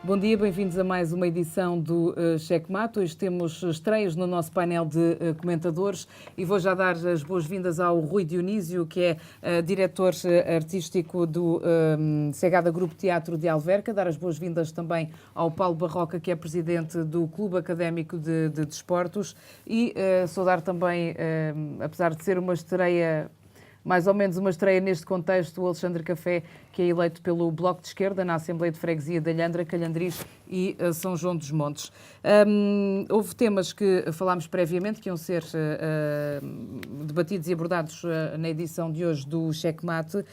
Bom dia, bem-vindos a mais uma edição do Checkmate. Hoje temos estreias no nosso painel de comentadores e vou já dar as boas-vindas ao Rui Dionísio, que é diretor artístico do Segada Grupo Teatro de Alverca. Dar as boas-vindas também ao Paulo Barroca, que é presidente do Clube Académico de Desportos. E saudar também, apesar de ser uma estreia, mais ou menos uma estreia neste contexto, o Alexandre Café, que é eleito pelo Bloco de Esquerda na Assembleia de Freguesia de Alhandra, Calhandris e São João dos Montes. Houve temas que falámos previamente que iam ser debatidos e abordados na edição de hoje do Checkmate.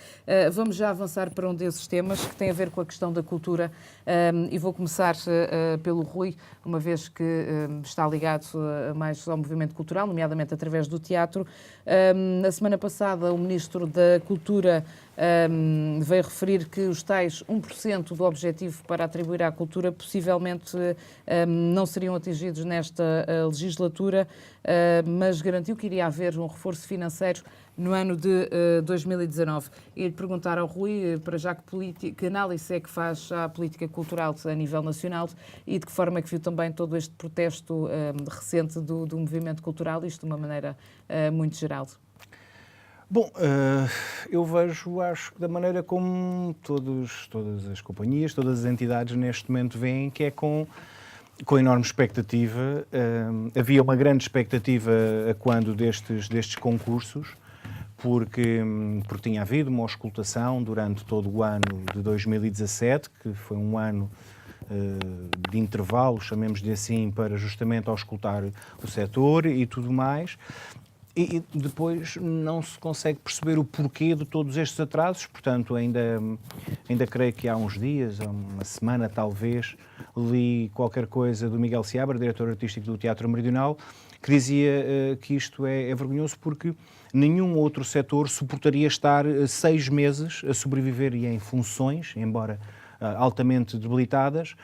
Vamos já avançar para um desses temas que tem a ver com a questão da cultura e vou começar pelo Rui, uma vez que está ligado mais ao movimento cultural, nomeadamente através do teatro. Na semana passada, o Ministro da Cultura veio referir que os tais 1% do objetivo para atribuir à cultura possivelmente não seriam atingidos nesta legislatura, mas garantiu que iria haver um reforço financeiro no ano de 2019. E lhe perguntar ao Rui, para já, que análise é que faz à política cultural a nível nacional e de que forma é que viu também todo este protesto recente do movimento cultural, isto de uma maneira muito geral. Bom, eu acho que da maneira como todas as companhias, todas as entidades neste momento veem, que é com enorme expectativa. Havia uma grande expectativa a quando destes concursos, porque tinha havido uma auscultação durante todo o ano de 2017, que foi um ano de intervalo, chamemos-lhe assim, para justamente auscultar o setor e tudo mais. E depois não se consegue perceber o porquê de todos estes atrasos, portanto ainda creio que há uns dias, há uma semana talvez, li qualquer coisa do Miguel Seabra, diretor artístico do Teatro Meridional, que dizia que isto é vergonhoso porque nenhum outro setor suportaria estar 6 meses a sobreviver e em funções, embora altamente debilitadas,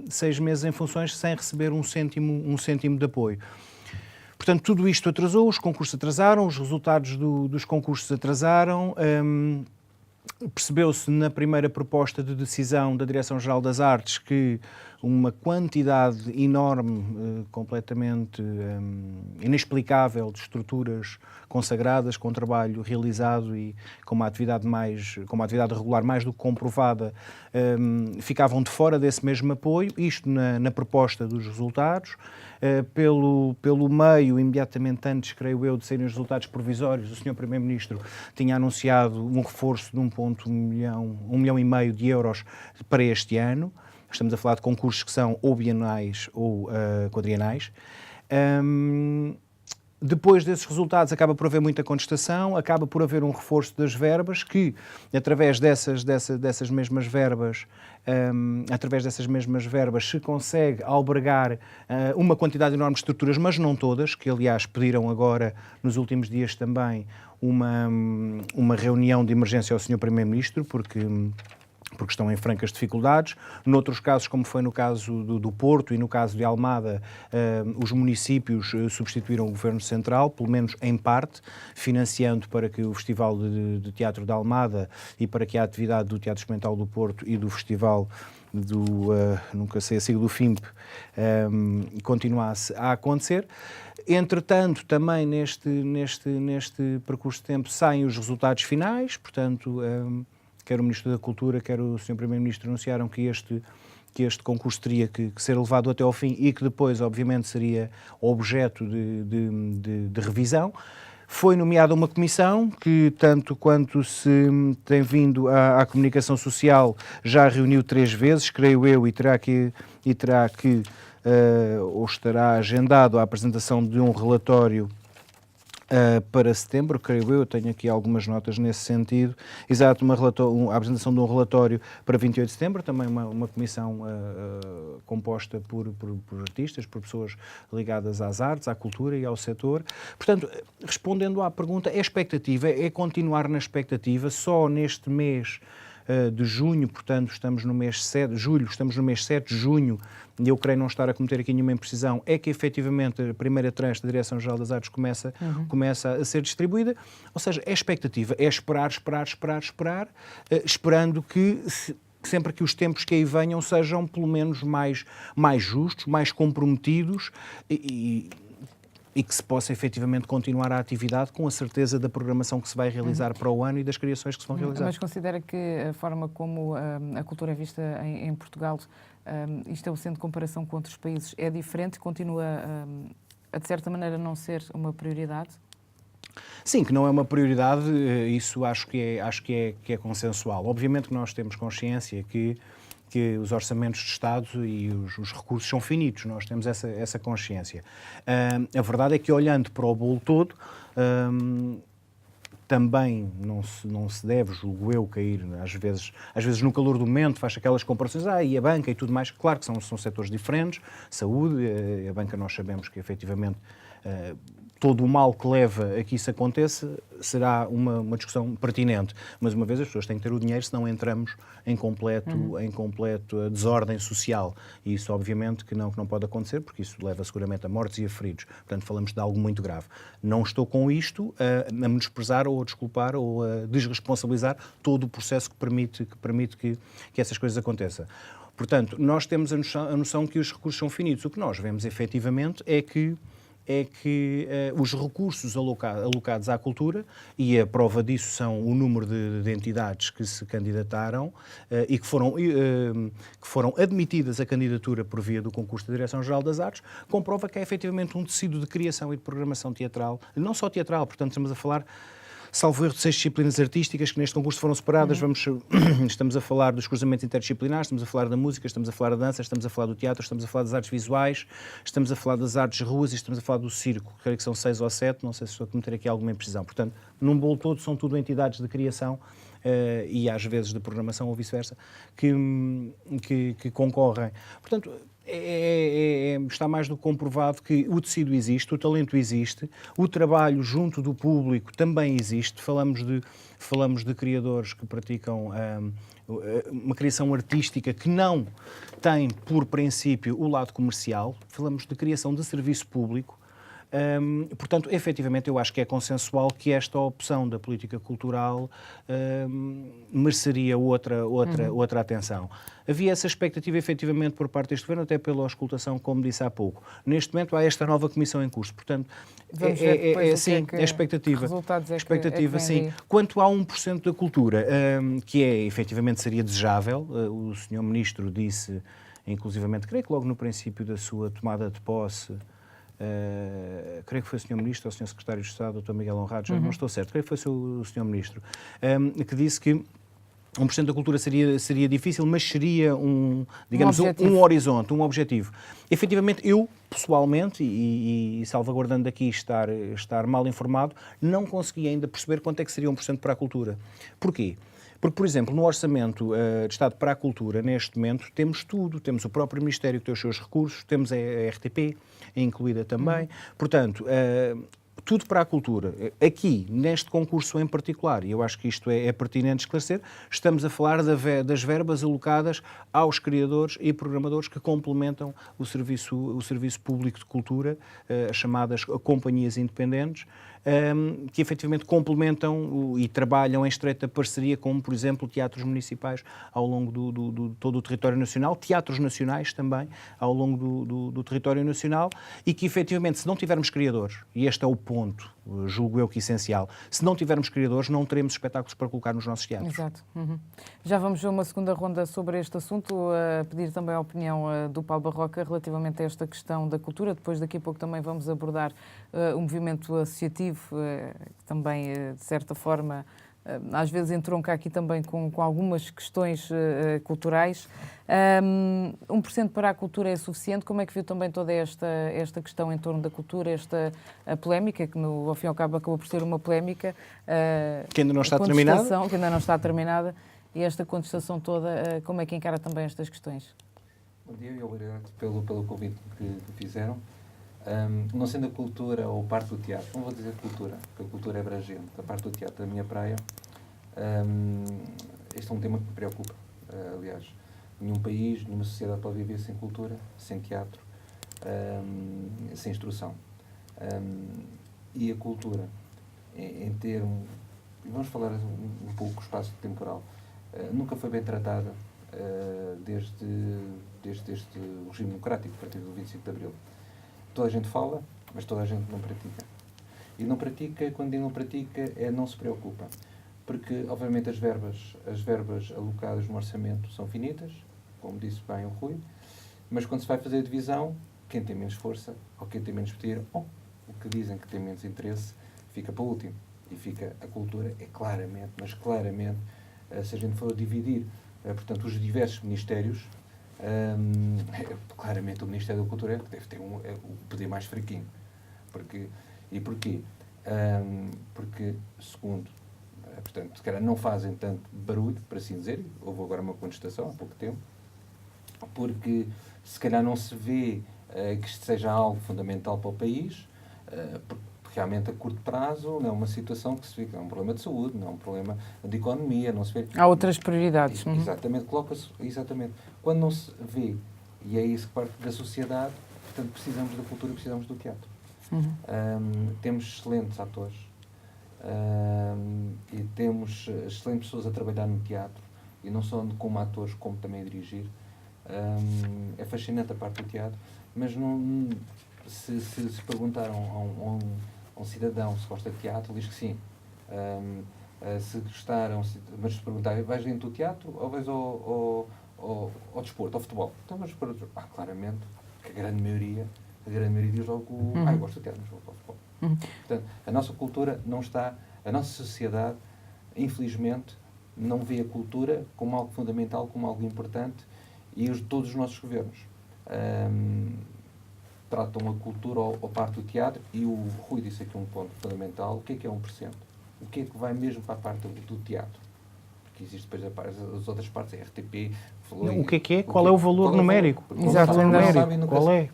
6 meses em funções sem receber um cêntimo de apoio. Portanto, tudo isto atrasou, os concursos atrasaram, os resultados dos concursos atrasaram. Percebeu-se na primeira proposta de decisão da Direção-Geral das Artes que uma quantidade enorme, completamente inexplicável de estruturas consagradas, com trabalho realizado e com uma atividade regular mais do que comprovada, ficavam de fora desse mesmo apoio, isto na proposta dos resultados. Pelo meio, imediatamente antes, creio eu, de serem os resultados provisórios, o Sr. Primeiro-Ministro tinha anunciado um reforço de 1,5 milhão de euros para este ano. Estamos a falar de concursos que são ou bienais ou quadrienais. Depois desses resultados acaba por haver muita contestação, acaba por haver um reforço das verbas que, através dessas mesmas verbas, se consegue albergar uma quantidade enorme de estruturas, mas não todas, que aliás pediram agora, nos últimos dias também, uma reunião de emergência ao Sr. Primeiro-Ministro, porque estão em francas dificuldades. Noutros casos, como foi no caso do Porto e no caso de Almada, os municípios substituíram o Governo Central, pelo menos em parte, financiando para que o Festival de Teatro de Almada e para que a atividade do Teatro Experimental do Porto e do Festival nunca sei a sigla do FIMP, continuasse a acontecer. Entretanto, também neste percurso de tempo saem os resultados finais, portanto, quer o Ministro da Cultura, quer o Sr. Primeiro-Ministro anunciaram que este concurso teria que ser levado até ao fim e que depois, obviamente, seria objeto de revisão. Foi nomeada uma comissão que, tanto quanto se tem vindo à comunicação social, já reuniu 3 vezes, creio eu, e terá que ou estará agendado a apresentação de um relatório para setembro, creio eu tenho aqui algumas notas nesse sentido. Exato, a apresentação de um relatório para 28 de setembro, também uma comissão composta por artistas, por pessoas ligadas às artes, à cultura e ao setor. Portanto, respondendo à pergunta, a expectativa é continuar na expectativa. Só neste mês de junho, portanto estamos no mês 7, julho, estamos no mês 7 de junho, e eu creio não estar a cometer aqui nenhuma imprecisão, é que efetivamente a primeira tranche da Direção-Geral das Artes começa a ser distribuída. Ou seja, a expectativa é esperar, esperando que sempre que os tempos que aí venham sejam pelo menos mais justos, mais comprometidos e que se possa efetivamente continuar a atividade com a certeza da programação que se vai realizar para o ano e das criações que se vão realizar. Mas considera que a forma como a cultura é vista em Portugal, estabelecendo comparação com outros países, é diferente? Continua a, de certa maneira, não ser uma prioridade? Sim, que não é uma prioridade, isso acho que é consensual. Obviamente que nós temos consciência que os orçamentos de Estado e os recursos são finitos, nós temos essa consciência. A verdade é que, olhando para o bolo todo, também não se deve, julgo eu, cair, às vezes no calor do momento, faz aquelas comparações, e a banca e tudo mais. Claro que são setores diferentes, saúde, a banca nós sabemos que efetivamente todo o mal que leva a que isso aconteça será uma discussão pertinente. Mas, uma vez, as pessoas têm que ter o dinheiro, senão entramos em completo desordem social. E isso, obviamente, que não pode acontecer, porque isso leva seguramente a mortes e a feridos. Portanto, falamos de algo muito grave. Não estou com isto a menosprezar ou a desculpar ou a desresponsabilizar todo o processo que permite que essas coisas aconteçam. Portanto, nós temos a noção que os recursos são finitos. O que nós vemos, efetivamente, é que os recursos alocados à cultura, e a prova disso são o número de entidades que se candidataram e que foram admitidas à candidatura por via do concurso da Direção-Geral das Artes, comprova que há efetivamente um tecido de criação e de programação teatral, não só teatral, portanto estamos a falar, salvo erro, de 6 disciplinas artísticas que neste concurso foram separadas. Estamos a falar dos cruzamentos interdisciplinares, estamos a falar da música, estamos a falar da dança, estamos a falar do teatro, estamos a falar das artes visuais, estamos a falar das artes de ruas e estamos a falar do circo. Creio que são 6 ou 7, não sei se estou a cometer aqui alguma imprecisão. Portanto, num bolo todo são tudo entidades de criação e às vezes de programação ou vice-versa que concorrem. Portanto, está mais do que comprovado que o tecido existe, o talento existe, o trabalho junto do público também existe. Falamos de criadores que praticam uma criação artística que não tem, por princípio, o lado comercial. Falamos de criação de serviço público. Portanto, efetivamente, eu acho que é consensual que esta opção da política cultural mereceria outra atenção. Havia essa expectativa, efetivamente, por parte deste Governo, até pela auscultação, como disse há pouco. Neste momento, há esta nova comissão em curso. Portanto, sim, é expectativa. Expectativa, sim. Quanto a 1% da cultura, que efetivamente seria desejável, o Sr. Ministro disse, inclusivamente, creio que logo no princípio da sua tomada de posse, creio que foi o Sr. Ministro ou o Sr. Secretário de Estado, Dr. Miguel Honrado, já não estou certo, creio que foi o Sr. Ministro, que disse que 1% da cultura seria difícil, mas seria um horizonte, um objetivo. Efetivamente, eu, pessoalmente, e salvaguardando aqui estar mal informado, não consegui ainda perceber quanto é que seria 1% para a cultura. Porquê? Porque, por exemplo, no Orçamento de Estado para a Cultura, neste momento, temos tudo. Temos o próprio Ministério que tem os seus recursos, temos a RTP, incluída também. Portanto, tudo para a cultura. Aqui, neste concurso em particular, e eu acho que isto é pertinente esclarecer, estamos a falar das verbas alocadas aos criadores e programadores que complementam o serviço público de cultura, as chamadas companhias independentes, que efetivamente complementam e trabalham em estreita parceria com, por exemplo, teatros municipais ao longo de todo o território nacional, teatros nacionais também ao longo do território nacional, e que efetivamente, se não tivermos criadores, e este é o ponto, julgo eu que essencial, se não tivermos criadores, não teremos espetáculos para colocar nos nossos teatros. Exato. Já vamos a uma segunda ronda sobre este assunto, a pedir também a opinião do Paulo Barroca relativamente a esta questão da cultura. Depois, daqui a pouco, também vamos abordar o movimento associativo, que também, de certa forma, às vezes entronca aqui também com algumas questões culturais. 1% para a cultura é suficiente? Como é que viu também toda esta questão em torno da cultura, esta polémica, que ao fim e ao cabo acabou por ser uma polémica, que ainda não está terminada? Que ainda não está terminada, e esta contestação toda, como é que encara também estas questões? Bom dia e obrigado pelo convite que fizeram. Não sendo a cultura ou parte do teatro, não vou dizer cultura, porque a cultura é abrangente, a parte do teatro da minha praia, este é um tema que me preocupa. Aliás, nenhum país, nenhuma sociedade pode viver sem cultura, sem teatro, sem instrução. E a cultura, em termos, vamos falar um pouco do espaço temporal, nunca foi bem tratada desde este regime democrático, a partir do 25 de Abril. Toda a gente fala, mas toda a gente não pratica. E não pratica, quando digo não pratica, não se preocupa. Porque, obviamente, as verbas alocadas no orçamento são finitas, como disse bem o Rui, mas quando se vai fazer a divisão, quem tem menos força, ou quem tem menos poder, ou o que dizem que tem menos interesse, fica para o último. E fica a cultura, claramente, mas claramente, se a gente for dividir, portanto, os diversos ministérios, claramente o Ministério da Cultura é que deve ter o poder mais fraquinho. E porquê? Porque, segundo, portanto, se calhar não fazem tanto barulho, por assim dizer, houve agora uma contestação há pouco tempo, porque se calhar não se vê que isto seja algo fundamental para o país, porque realmente a curto prazo não é uma situação que se vê que não é um problema de saúde, não é um problema de economia, não se vê... Há outras prioridades. Exatamente, coloca-se, exatamente. Quando não se vê, e é isso que parte da sociedade, portanto, precisamos da cultura, precisamos do teatro. Temos excelentes atores, e temos excelentes pessoas a trabalhar no teatro, e não só como atores, como também a dirigir. É fascinante a parte do teatro, mas não, se perguntaram a um cidadão se gosta de teatro, ele diz que sim. Se gostaram, mas se perguntarem, vais dentro do teatro ou vais ao desporto, ao futebol? Então, mas para claramente, que a grande maioria diz logo, eu gosto do teatro, mas vou ao futebol. Portanto, a nossa cultura não está, a nossa sociedade, infelizmente, não vê a cultura como algo fundamental, como algo importante, e todos os nossos governos tratam a cultura ou parte do teatro, e o Rui disse aqui um ponto fundamental: o que é 1%? O que é que vai mesmo para a parte do teatro? Porque existe depois as outras partes, a RTP... O que é? Qual é o valor numérico? Exato, qual é?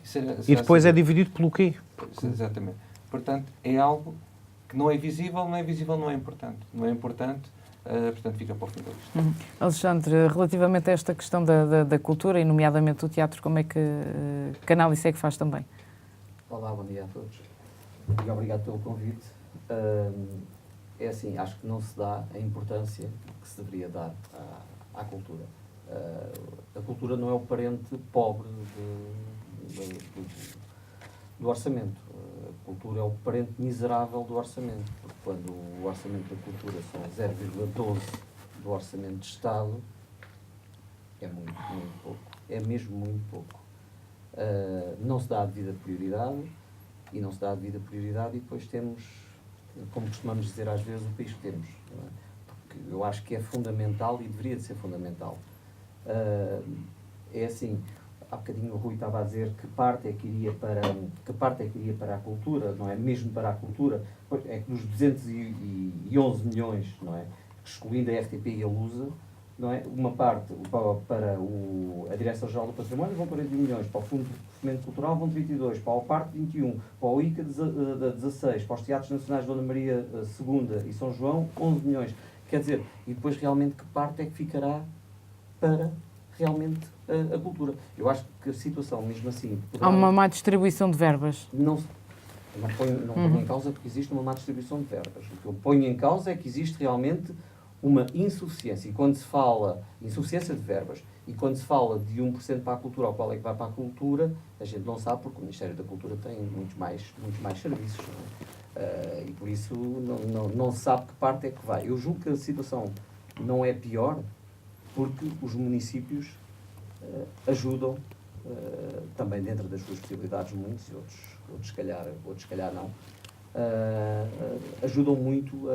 E depois é dividido pelo quê? Exatamente. Portanto, é algo que não é visível, não é importante. Não é importante, portanto, fica para o fim da lista. Alexandre, relativamente a esta questão da cultura, e nomeadamente do teatro, como é que análise é que faz também? Olá, bom dia a todos. E obrigado pelo convite. É assim, acho que não se dá a importância que se deveria dar à cultura. A cultura não é o parente pobre do orçamento. A cultura é o parente miserável do orçamento, porque quando o orçamento da cultura são 0,12 do orçamento de Estado, é muito, muito pouco. É mesmo muito pouco. Não se dá a devida prioridade, e depois temos, como costumamos dizer às vezes, o país que temos. Não é? Porque eu acho que é fundamental e deveria de ser fundamental. É assim, há bocadinho o Rui estava a dizer que parte é que iria para a cultura, não é? Mesmo para a cultura, é que dos 211 milhões, não é? Excluindo a RTP e a Lusa, não é? Uma parte para a Direção-Geral do Património vão 41 milhões, para o Fundo de Fomento Cultural vão 32, para o Parque 21, para o ICA 16, para os Teatros Nacionais Dona Maria II e São João 11 milhões. Quer dizer, e depois realmente que parte é que ficará para realmente a cultura? Eu acho que a situação, mesmo assim... Há uma má distribuição de verbas. Não ponho em causa porque existe uma má distribuição de verbas. O que eu ponho em causa é que existe realmente uma insuficiência. E quando se fala insuficiência de verbas, e quando se fala de 1% para a cultura, ou qual é que vai para a cultura, a gente não sabe, porque o Ministério da Cultura tem muitos mais serviços. Não é? E por isso não se sabe que parte é que vai. Eu julgo que a situação não é pior, porque os municípios ajudam, também dentro das suas possibilidades, muitos, e outros se calhar não, ajudam muito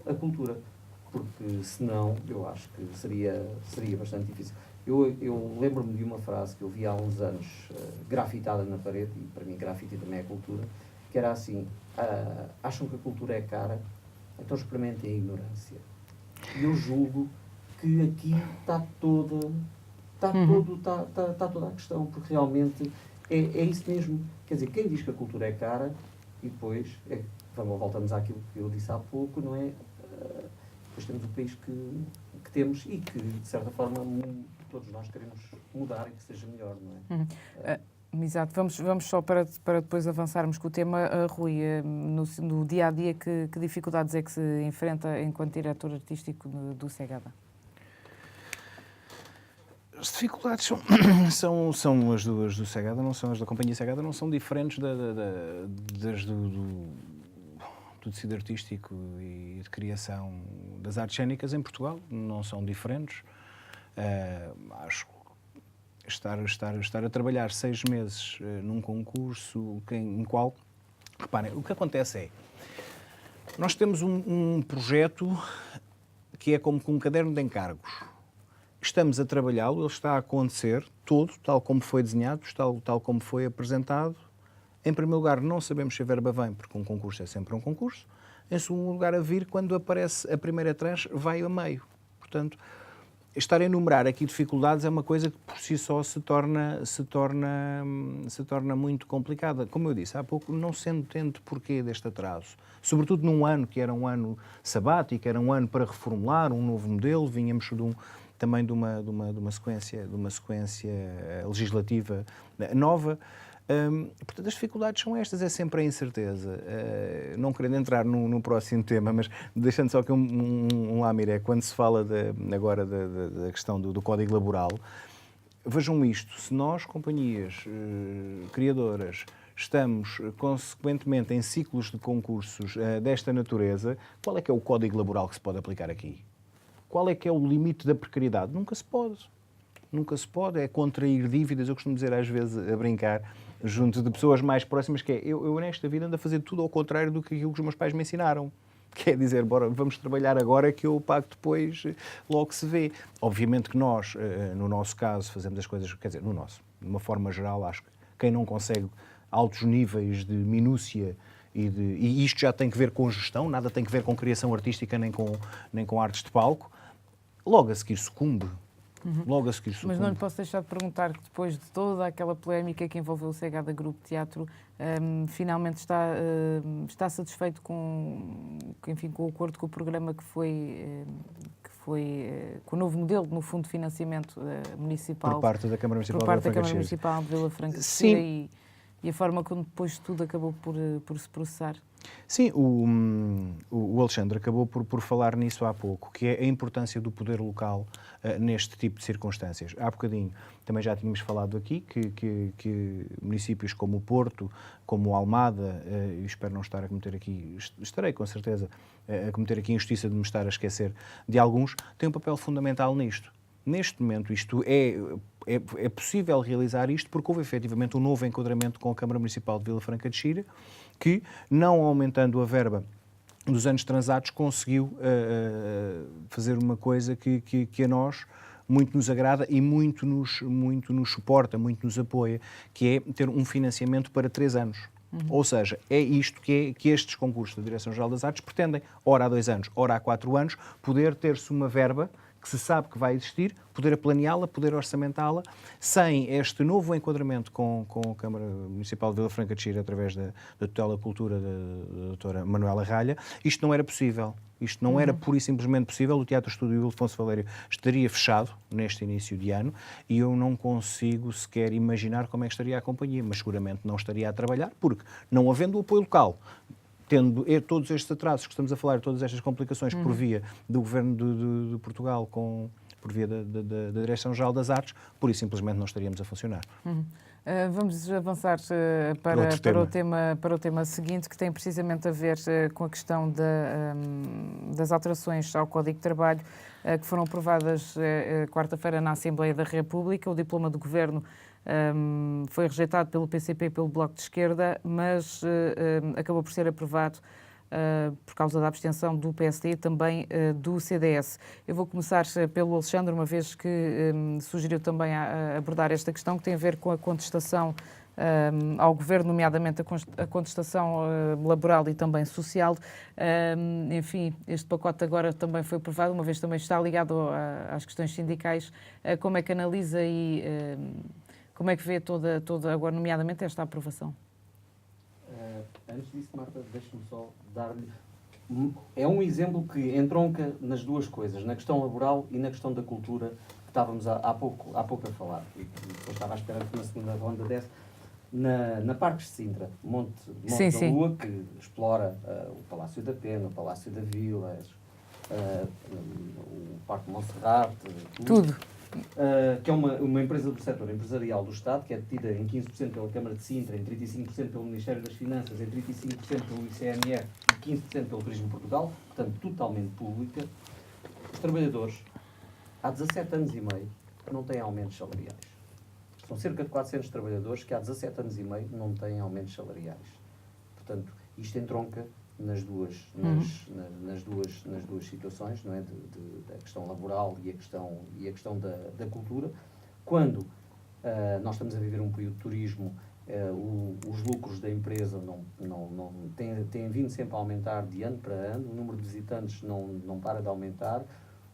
a cultura, porque senão eu acho que seria bastante difícil. Eu lembro-me de uma frase que eu vi há uns anos, grafitada na parede, e para mim grafite também é cultura, que era assim: acham que a cultura é cara? Então experimentem a ignorância. E eu julgo que aqui está toda a questão, porque realmente é isso mesmo. Quer dizer, quem diz que a cultura é cara, e depois, voltamos àquilo que eu disse há pouco, não é? Depois temos o país que temos e que, de certa forma, todos nós queremos mudar e que seja melhor, não é? Exato. Vamos só para depois avançarmos com o tema, Rui, no dia-a-dia, que dificuldades é que se enfrenta enquanto diretor artístico do SEGADA? As dificuldades são as do Segada, não são as da Companhia Segada, não são diferentes das do tecido artístico e de criação das artes cênicas em Portugal, não são diferentes. Acho que estar a trabalhar 6 meses num concurso em qual... Reparem, o que acontece é, nós temos um projeto que é como com um caderno de encargos. Estamos a trabalhá-lo, ele está a acontecer todo, tal como foi desenhado, tal como foi apresentado. Em primeiro lugar, não sabemos se a verba vem, porque um concurso é sempre um concurso. Em segundo lugar, a vir, quando aparece a primeira tranche, vai a meio. Portanto, estar a enumerar aqui dificuldades é uma coisa que por si só se torna muito complicada. Como eu disse há pouco, não se entende porquê deste atraso. Sobretudo num ano que era um ano sabático, era um ano para reformular um novo modelo, vínhamos também de uma sequência legislativa nova. Portanto, as dificuldades são estas, é sempre a incerteza. Não querendo entrar no próximo tema, mas deixando só aqui um lamiré, quando se fala agora da questão do Código Laboral, vejam isto, se nós, companhias criadoras, estamos consequentemente em ciclos de concursos desta natureza, qual é que é o Código Laboral que se pode aplicar aqui? Qual é que é o limite da precariedade? Nunca se pode. Nunca se pode, é contrair dívidas, eu costumo dizer às vezes a brincar, junto de pessoas mais próximas, que é, eu nesta vida ando a fazer tudo ao contrário do que aquilo que os meus pais me ensinaram. Quer dizer, bora, vamos trabalhar agora que eu pago depois, logo se vê. Obviamente que nós, no nosso caso, fazemos as coisas, quer dizer, de uma forma geral, acho que quem não consegue altos níveis de minúcia e isto já tem que ver com gestão, nada tem que ver com criação artística nem com artes de palco, logo a seguir sucumbe. Logo a seguir sucumbe. Mas não lhe posso deixar de perguntar que depois de toda aquela polémica que envolveu o Segada Grupo Teatro, finalmente está satisfeito com o acordo com o programa que foi com o novo modelo, no fundo, de financiamento municipal. Por parte da Câmara Municipal de Vila Franca de Xira. Sim. E a forma como depois tudo acabou por se processar. Sim, o Alexandre acabou por falar nisso há pouco, que é a importância do poder local neste tipo de circunstâncias. Há bocadinho também já tínhamos falado aqui que municípios como o Porto, como o Almada, e espero não estar a cometer aqui, estarei com certeza a cometer aqui a injustiça de me estar a esquecer de alguns, têm um papel fundamental nisto. Neste momento isto é possível realizar isto porque houve efetivamente um novo enquadramento com a Câmara Municipal de Vila Franca de Xira, que, não aumentando a verba dos anos transatos, conseguiu fazer uma coisa que a nós muito nos agrada e muito nos suporta, muito nos apoia, que é ter um financiamento para 3 anos. Ou seja, é isto que estes concursos da Direção-Geral das Artes pretendem, ora há 2 anos, ora há 4 anos, poder ter-se uma verba que se sabe que vai existir, poder planeá-la, poder orçamentá-la, sem este novo enquadramento com a Câmara Municipal de Vila Franca de Xira, através da tutela cultura da doutora Manuela Ralha, isto não era possível. Isto não era pura e simplesmente possível. O Teatro Estúdio Ildefonso Valério estaria fechado neste início de ano e eu não consigo sequer imaginar como é que estaria a companhia, mas seguramente não estaria a trabalhar, porque não havendo o apoio local, tendo todos estes atrasos que estamos a falar, todas estas complicações por via do Governo de Portugal, por via da Direção-Geral das Artes, pura e simplesmente não estaríamos a funcionar. Vamos avançar para o tema seguinte, que tem precisamente a ver com a questão das alterações ao Código de Trabalho, que foram aprovadas quarta-feira na Assembleia da República. O diploma do Governo foi rejeitado pelo PCP e pelo Bloco de Esquerda, mas acabou por ser aprovado por causa da abstenção do PSD e também do CDS. Eu vou começar pelo Alexandre, uma vez que sugeriu também abordar esta questão que tem a ver com a contestação ao Governo, nomeadamente a contestação laboral e também social. Enfim, este pacote agora também foi aprovado, uma vez também está ligado às questões sindicais. Como é que analisa e como é que vê toda agora, nomeadamente, esta aprovação? Antes disso, Marta, deixe-me só dar-lhe... É um exemplo que entronca nas duas coisas, na questão laboral e na questão da cultura, que estávamos há pouco a falar. E depois estava à espera que na segunda ronda desse. Na Parques de Sintra, Monte da Lua, que explora o Palácio da Pena, o Palácio da Vila, o Parque de Monserrate... Tudo. que é uma empresa do setor empresarial do Estado, que é detida em 15% pela Câmara de Sintra, em 35% pelo Ministério das Finanças, em 35% pelo ICMF e 15% pelo Turismo de Portugal, portanto totalmente pública. Os trabalhadores, há 17 anos e meio, não têm aumentos salariais. São cerca de 400 trabalhadores que há 17 anos e meio não têm aumentos salariais. Portanto, isto entronca nas duas situações, não é? Da questão laboral e a questão da cultura. Quando nós estamos a viver um período de turismo, os lucros da empresa têm vindo sempre a aumentar de ano para ano, o número de visitantes não para de aumentar,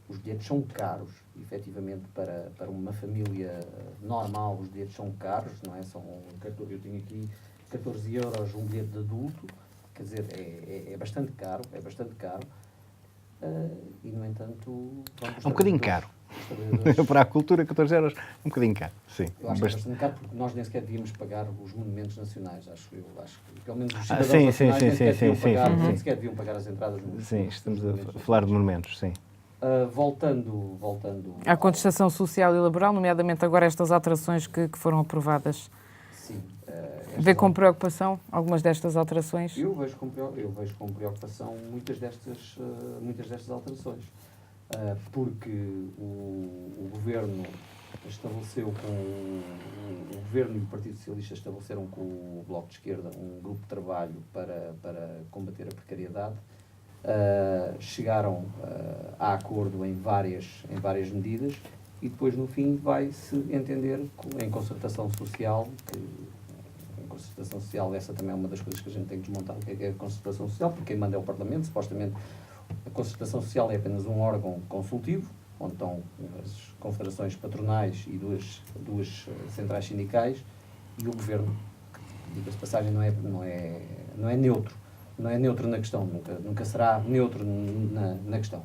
os bilhetes são caros, efetivamente, para uma família normal, os bilhetes são caros, não é? Eu tenho aqui 14 euros um bilhete de adulto, quer dizer, é bastante caro, e, no entanto... É um bocadinho caro. Para a cultura, 14 euros, um bocadinho caro, sim. Eu acho que é bastante caro, porque nós nem sequer devíamos pagar os monumentos nacionais, acho que pelo menos os cidadãos nacionais nem sequer deviam pagar as entradas. Sim, estamos a falar de monumentos, sim. Voltando à contestação social e laboral, nomeadamente agora estas alterações que foram aprovadas. Sim. Vê com preocupação algumas destas alterações? Eu vejo com preocupação muitas destas alterações, porque o Governo estabeleceu o Governo e o Partido Socialista estabeleceram com o Bloco de Esquerda um grupo de trabalho para combater a precariedade. Chegaram a acordo em várias medidas e depois no fim vai-se entender em concertação social, essa também é uma das coisas que a gente tem que desmontar, o que é a concertação social, porque quem manda é o Parlamento. Supostamente a concertação social é apenas um órgão consultivo, onde estão as confederações patronais e duas centrais sindicais, e o Governo, diga-se de passagem, não é neutro. Não é neutro na questão, nunca será neutro na questão.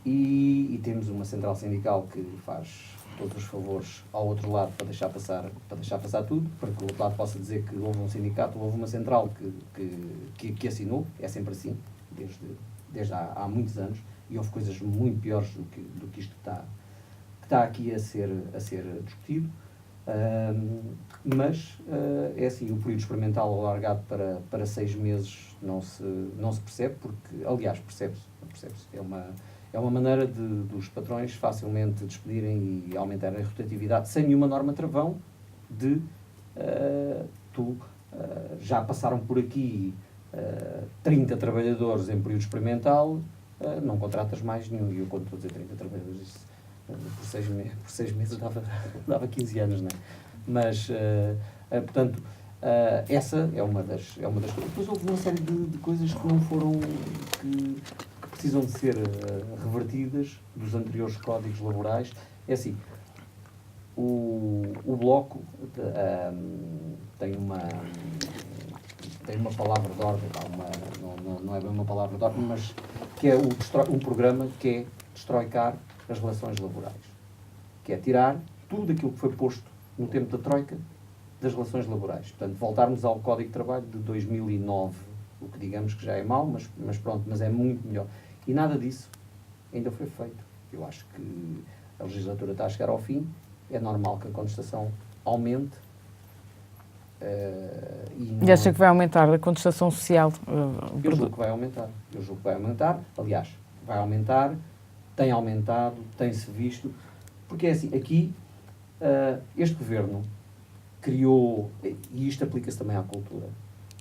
E temos uma central sindical que faz todos os favores ao outro lado para deixar passar tudo, para que o outro lado possa dizer que houve um sindicato, houve uma central que assinou. É sempre assim, desde há muitos anos, e houve coisas muito piores do que isto que está aqui a ser discutido. Mas é assim, o período experimental alargado para 6 meses não se percebe, porque, aliás, percebe-se. É uma maneira dos patrões facilmente despedirem e aumentarem a rotatividade sem nenhuma norma travão já passaram por aqui 30 trabalhadores em período experimental, não contratas mais nenhum. E eu, quando estou a dizer 30 trabalhadores, por 6 meses dava 15 anos, não é? Mas, portanto, essa é uma das coisas. Depois houve uma série de coisas que não foram, que precisam de ser revertidas dos anteriores códigos laborais. É assim, o Bloco tem uma palavra de ordem, não é bem uma palavra de ordem, mas que é um programa que é destroicar as relações laborais, que é tirar tudo aquilo que foi posto no tempo da Troika das relações laborais. Portanto, voltarmos ao Código de Trabalho de 2009, o que digamos que já é mau, mas pronto, mas é muito melhor. E nada disso ainda foi feito. Eu acho que a legislatura está a chegar ao fim, é normal que a contestação aumente. E acha que vai aumentar a contestação social? Eu julgo que vai aumentar. Aliás, vai aumentar, tem aumentado, tem-se visto, porque é assim, aqui este Governo criou, e isto aplica-se também à cultura,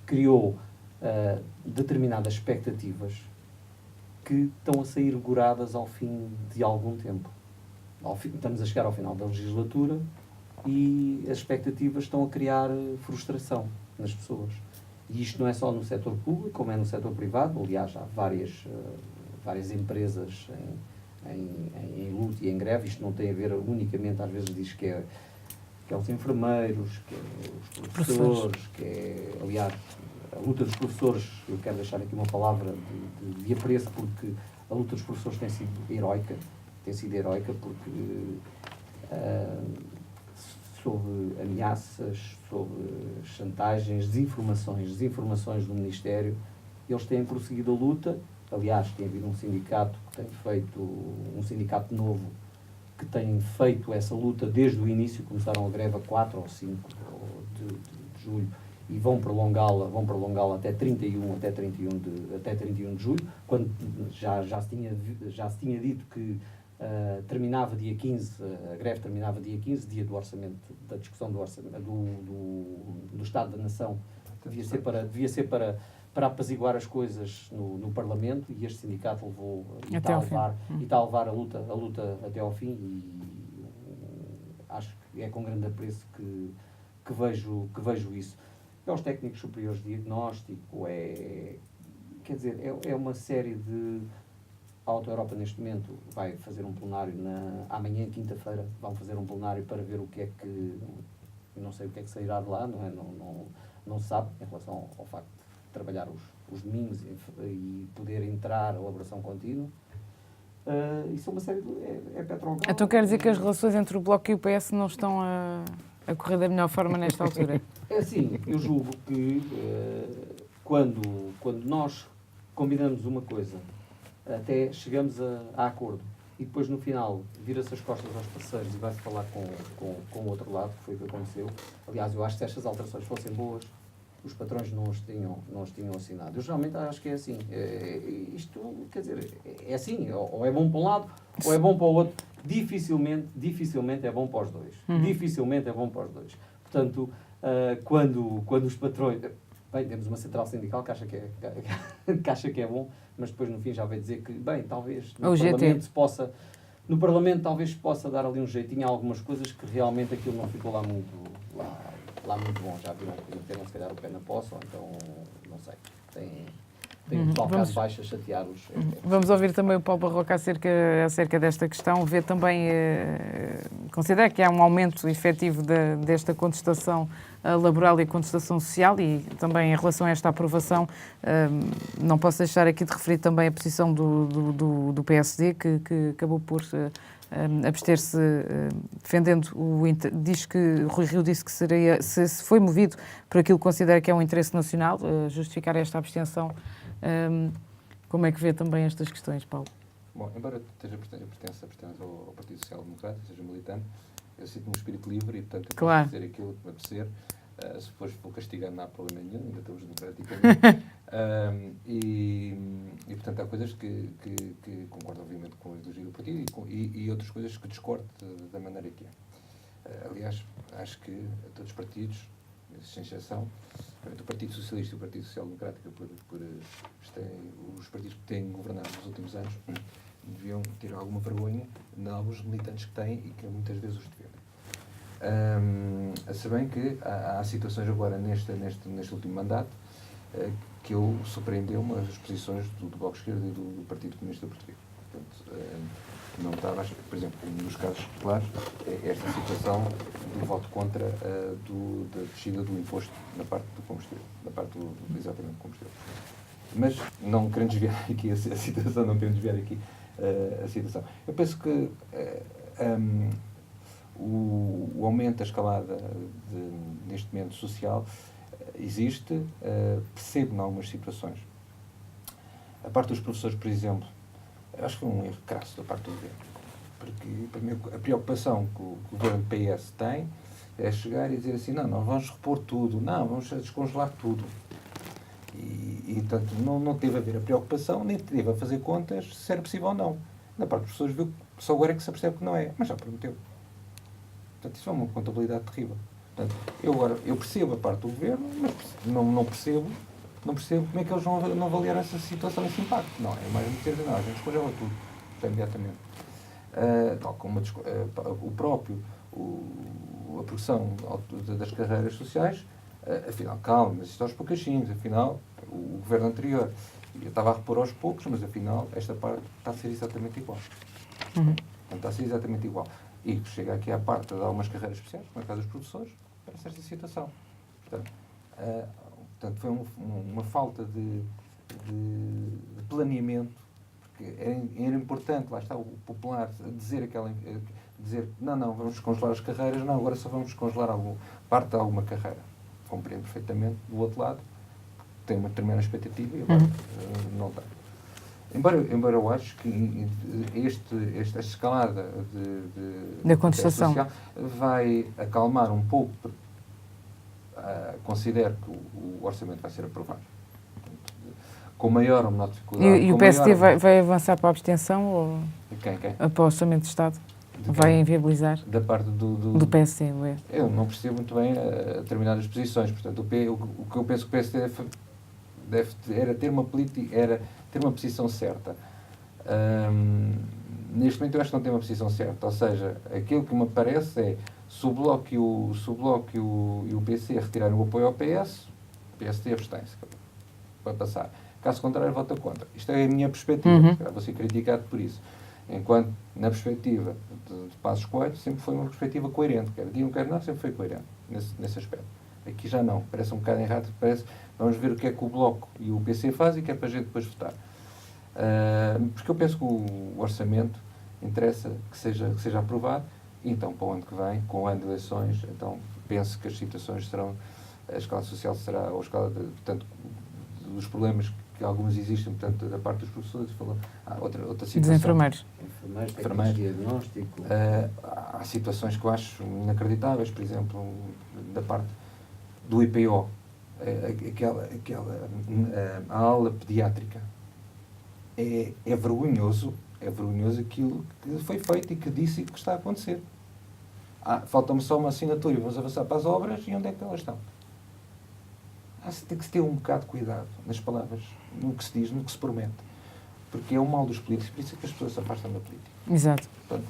criou determinadas expectativas que estão a sair goradas ao fim de algum tempo. Estamos a chegar ao final da legislatura e as expectativas estão a criar frustração nas pessoas. E isto não é só no setor público, como é no setor privado. Aliás, há várias empresas em luta e em greve. Isto não tem a ver unicamente, às vezes diz que é os enfermeiros, que é os professores, que é, aliás, a luta dos professores. Eu quero deixar aqui uma palavra de apreço, porque a luta dos professores tem sido heroica, porque sob ameaças, sob chantagens, desinformações do Ministério, eles têm prosseguido a luta. Aliás, tem havido um sindicato que tem feito, um sindicato novo, que têm feito essa luta desde o início, começaram a greve a 4 ou 5 de julho, e vão prolongá-la até 31 de julho, quando já se tinha dito que terminava dia 15, a greve terminava dia 15, dia do orçamento, da discussão do orçamento, do Estado da Nação, devia ser para apaziguar as coisas no Parlamento, e este sindicato levou e está a levar a luta até ao fim, e acho que é com grande apreço que vejo isso. É os técnicos superiores de diagnóstico, quer dizer, é uma série de... A Auto Europa, neste momento, vai fazer um plenário amanhã, quinta-feira, vão fazer um plenário para ver o que é que... Não sei o que é que sairá de lá, não se sabe, em relação ao facto de trabalhar os domingos e poder entrar a elaboração contínua. Isso é uma série de... É Petrogás. Então quer dizer que as relações entre o Bloco e o PS não estão a correr da melhor forma nesta altura? É assim, eu julgo que quando nós combinamos uma coisa, até chegamos a acordo, e depois no final vira-se as costas aos parceiros e vai-se falar com o outro lado, que foi o que aconteceu. Aliás, eu acho que se estas alterações fossem boas, os patrões não os tinham assinado. Eu geralmente acho que é assim. Isto, quer dizer, é assim, ou é bom para um lado, ou é bom para o outro. Dificilmente é bom para os dois. Dificilmente é bom para os dois. Portanto, quando os patrões... Bem, temos uma central sindical que acha que é bom, mas depois no fim já vai dizer que, bem, talvez no Parlamento talvez se possa dar ali um jeitinho a algumas coisas que realmente aquilo não ficou lá muito bom. Já viram que meteram se calhar o pé na poça, ou então, não sei, tem um bocado de baixo a chatear os... Vamos ouvir também o Paulo Barroca acerca desta questão, ver também, considera que há um aumento efetivo desta contestação laboral e contestação social, e também em relação a esta aprovação, não posso deixar aqui de referir também a posição do PSD, que acabou por abster-se, defendendo diz que Rui Rio disse que se foi movido por aquilo que considera que é um interesse nacional, justificar esta abstenção. Como é que vê também estas questões, Paulo? Bom, embora pertença ao Partido Social Democrata, seja militante, eu sinto-me um espírito livre e, portanto, eu posso dizer aquilo que me apetecer. Se for castigado, não há problema nenhum, ainda estamos democraticamente. Portanto, há coisas que concordo, obviamente, com a ideologia do partido e outras coisas que discordo da maneira que é. Aliás, acho que todos os partidos, sem exceção, o Partido Socialista e o Partido Social Democrático, os partidos que têm governado nos últimos anos, deviam ter alguma vergonha de alguns militantes que têm e que muitas vezes os defendem. Se bem que há situações agora neste último mandato que eu surpreendeu-me as posições do Bloco de Esquerda e do Partido Comunista Português. Portanto, não estava, por exemplo, nos casos claros, esta situação do voto contra da descida do imposto na parte do combustível, exatamente do combustível. Mas não querendo desviar aqui a situação, eu penso que o aumento da escalada neste momento social existe, percebo em algumas situações. A parte dos professores, por exemplo, acho que foi um erro crasso da parte do governo, porque primeiro, a preocupação que o governo do PS tem é chegar e dizer assim, não vamos repor tudo, não, vamos descongelar tudo. E portanto, não teve a ver a preocupação, nem teve a fazer contas se era possível ou não. Na parte dos professores viu que só agora é que se percebe que não é, mas já prometeu. Portanto, isso é uma contabilidade terrível. Portanto, eu percebo a parte do governo, mas não percebo como é que eles não avaliaram essa situação, esse impacto. Não, é mais dizer, não, a gente descongela tudo, imediatamente. Tal como a progressão das carreiras sociais, afinal, calma, mas isto aos pouquinhos, afinal, o governo anterior estava a repor aos poucos, mas afinal, esta parte está a ser exatamente igual. Portanto, está a ser exatamente igual. E chega aqui à parte de algumas carreiras especiais, como é o caso dos professores, para esta situação. Portanto, foi uma falta de planeamento, porque era importante, lá está o popular, dizer não, vamos descongelar as carreiras, não, agora só vamos descongelar parte de alguma carreira. Compreendo perfeitamente, do outro lado, tem uma determinada expectativa e agora não tem. Embora eu acho que esta escalada Da contestação social vai acalmar um pouco, porque considero que o orçamento vai ser aprovado. Com maior ou menor dificuldade. E o PSD vai avançar para a abstenção ou Quem? para o Orçamento de Estado? De Vai quem? Da Da parte do PSD, ué. Eu não percebo muito bem determinadas posições. Portanto, o que eu penso que o PSD era ter uma posição certa. Neste momento eu acho que não tem uma posição certa. Ou seja, aquilo que me parece é, se o Bloco e o PC retirarem o apoio ao PS, o PSD abstém-se para passar. Caso contrário, vota contra. Isto é a minha perspectiva. Vou ser criticado por isso. Enquanto, na perspectiva de Passos Coelho, sempre foi uma perspectiva coerente. Quer digam, quer não, sempre foi coerente nesse aspecto. Aqui já não. Parece um bocado errado. Vamos ver o que é que o Bloco e o PC fazem, que é para a gente depois votar. Porque eu penso que o orçamento interessa que seja aprovado. E então, para o ano que vem, com o ano de eleições, então penso que as situações serão, a escala social será, ou a escala, portanto, dos problemas que alguns existem, portanto, da parte dos professores, outra situação. Dos enfermeiros. Enfermeiros, diagnóstico. Há situações que eu acho inacreditáveis, por exemplo, da parte do IPO, a aula pediátrica. É vergonhoso aquilo que foi feito e que disse e que está a acontecer. Falta-me só uma assinatura e vamos avançar para as obras, e onde é que elas estão? Tem que se ter um bocado de cuidado nas palavras, no que se diz, no que se promete. Porque é o mal dos políticos, por isso é que as pessoas se afastam da política. Exato. Portanto,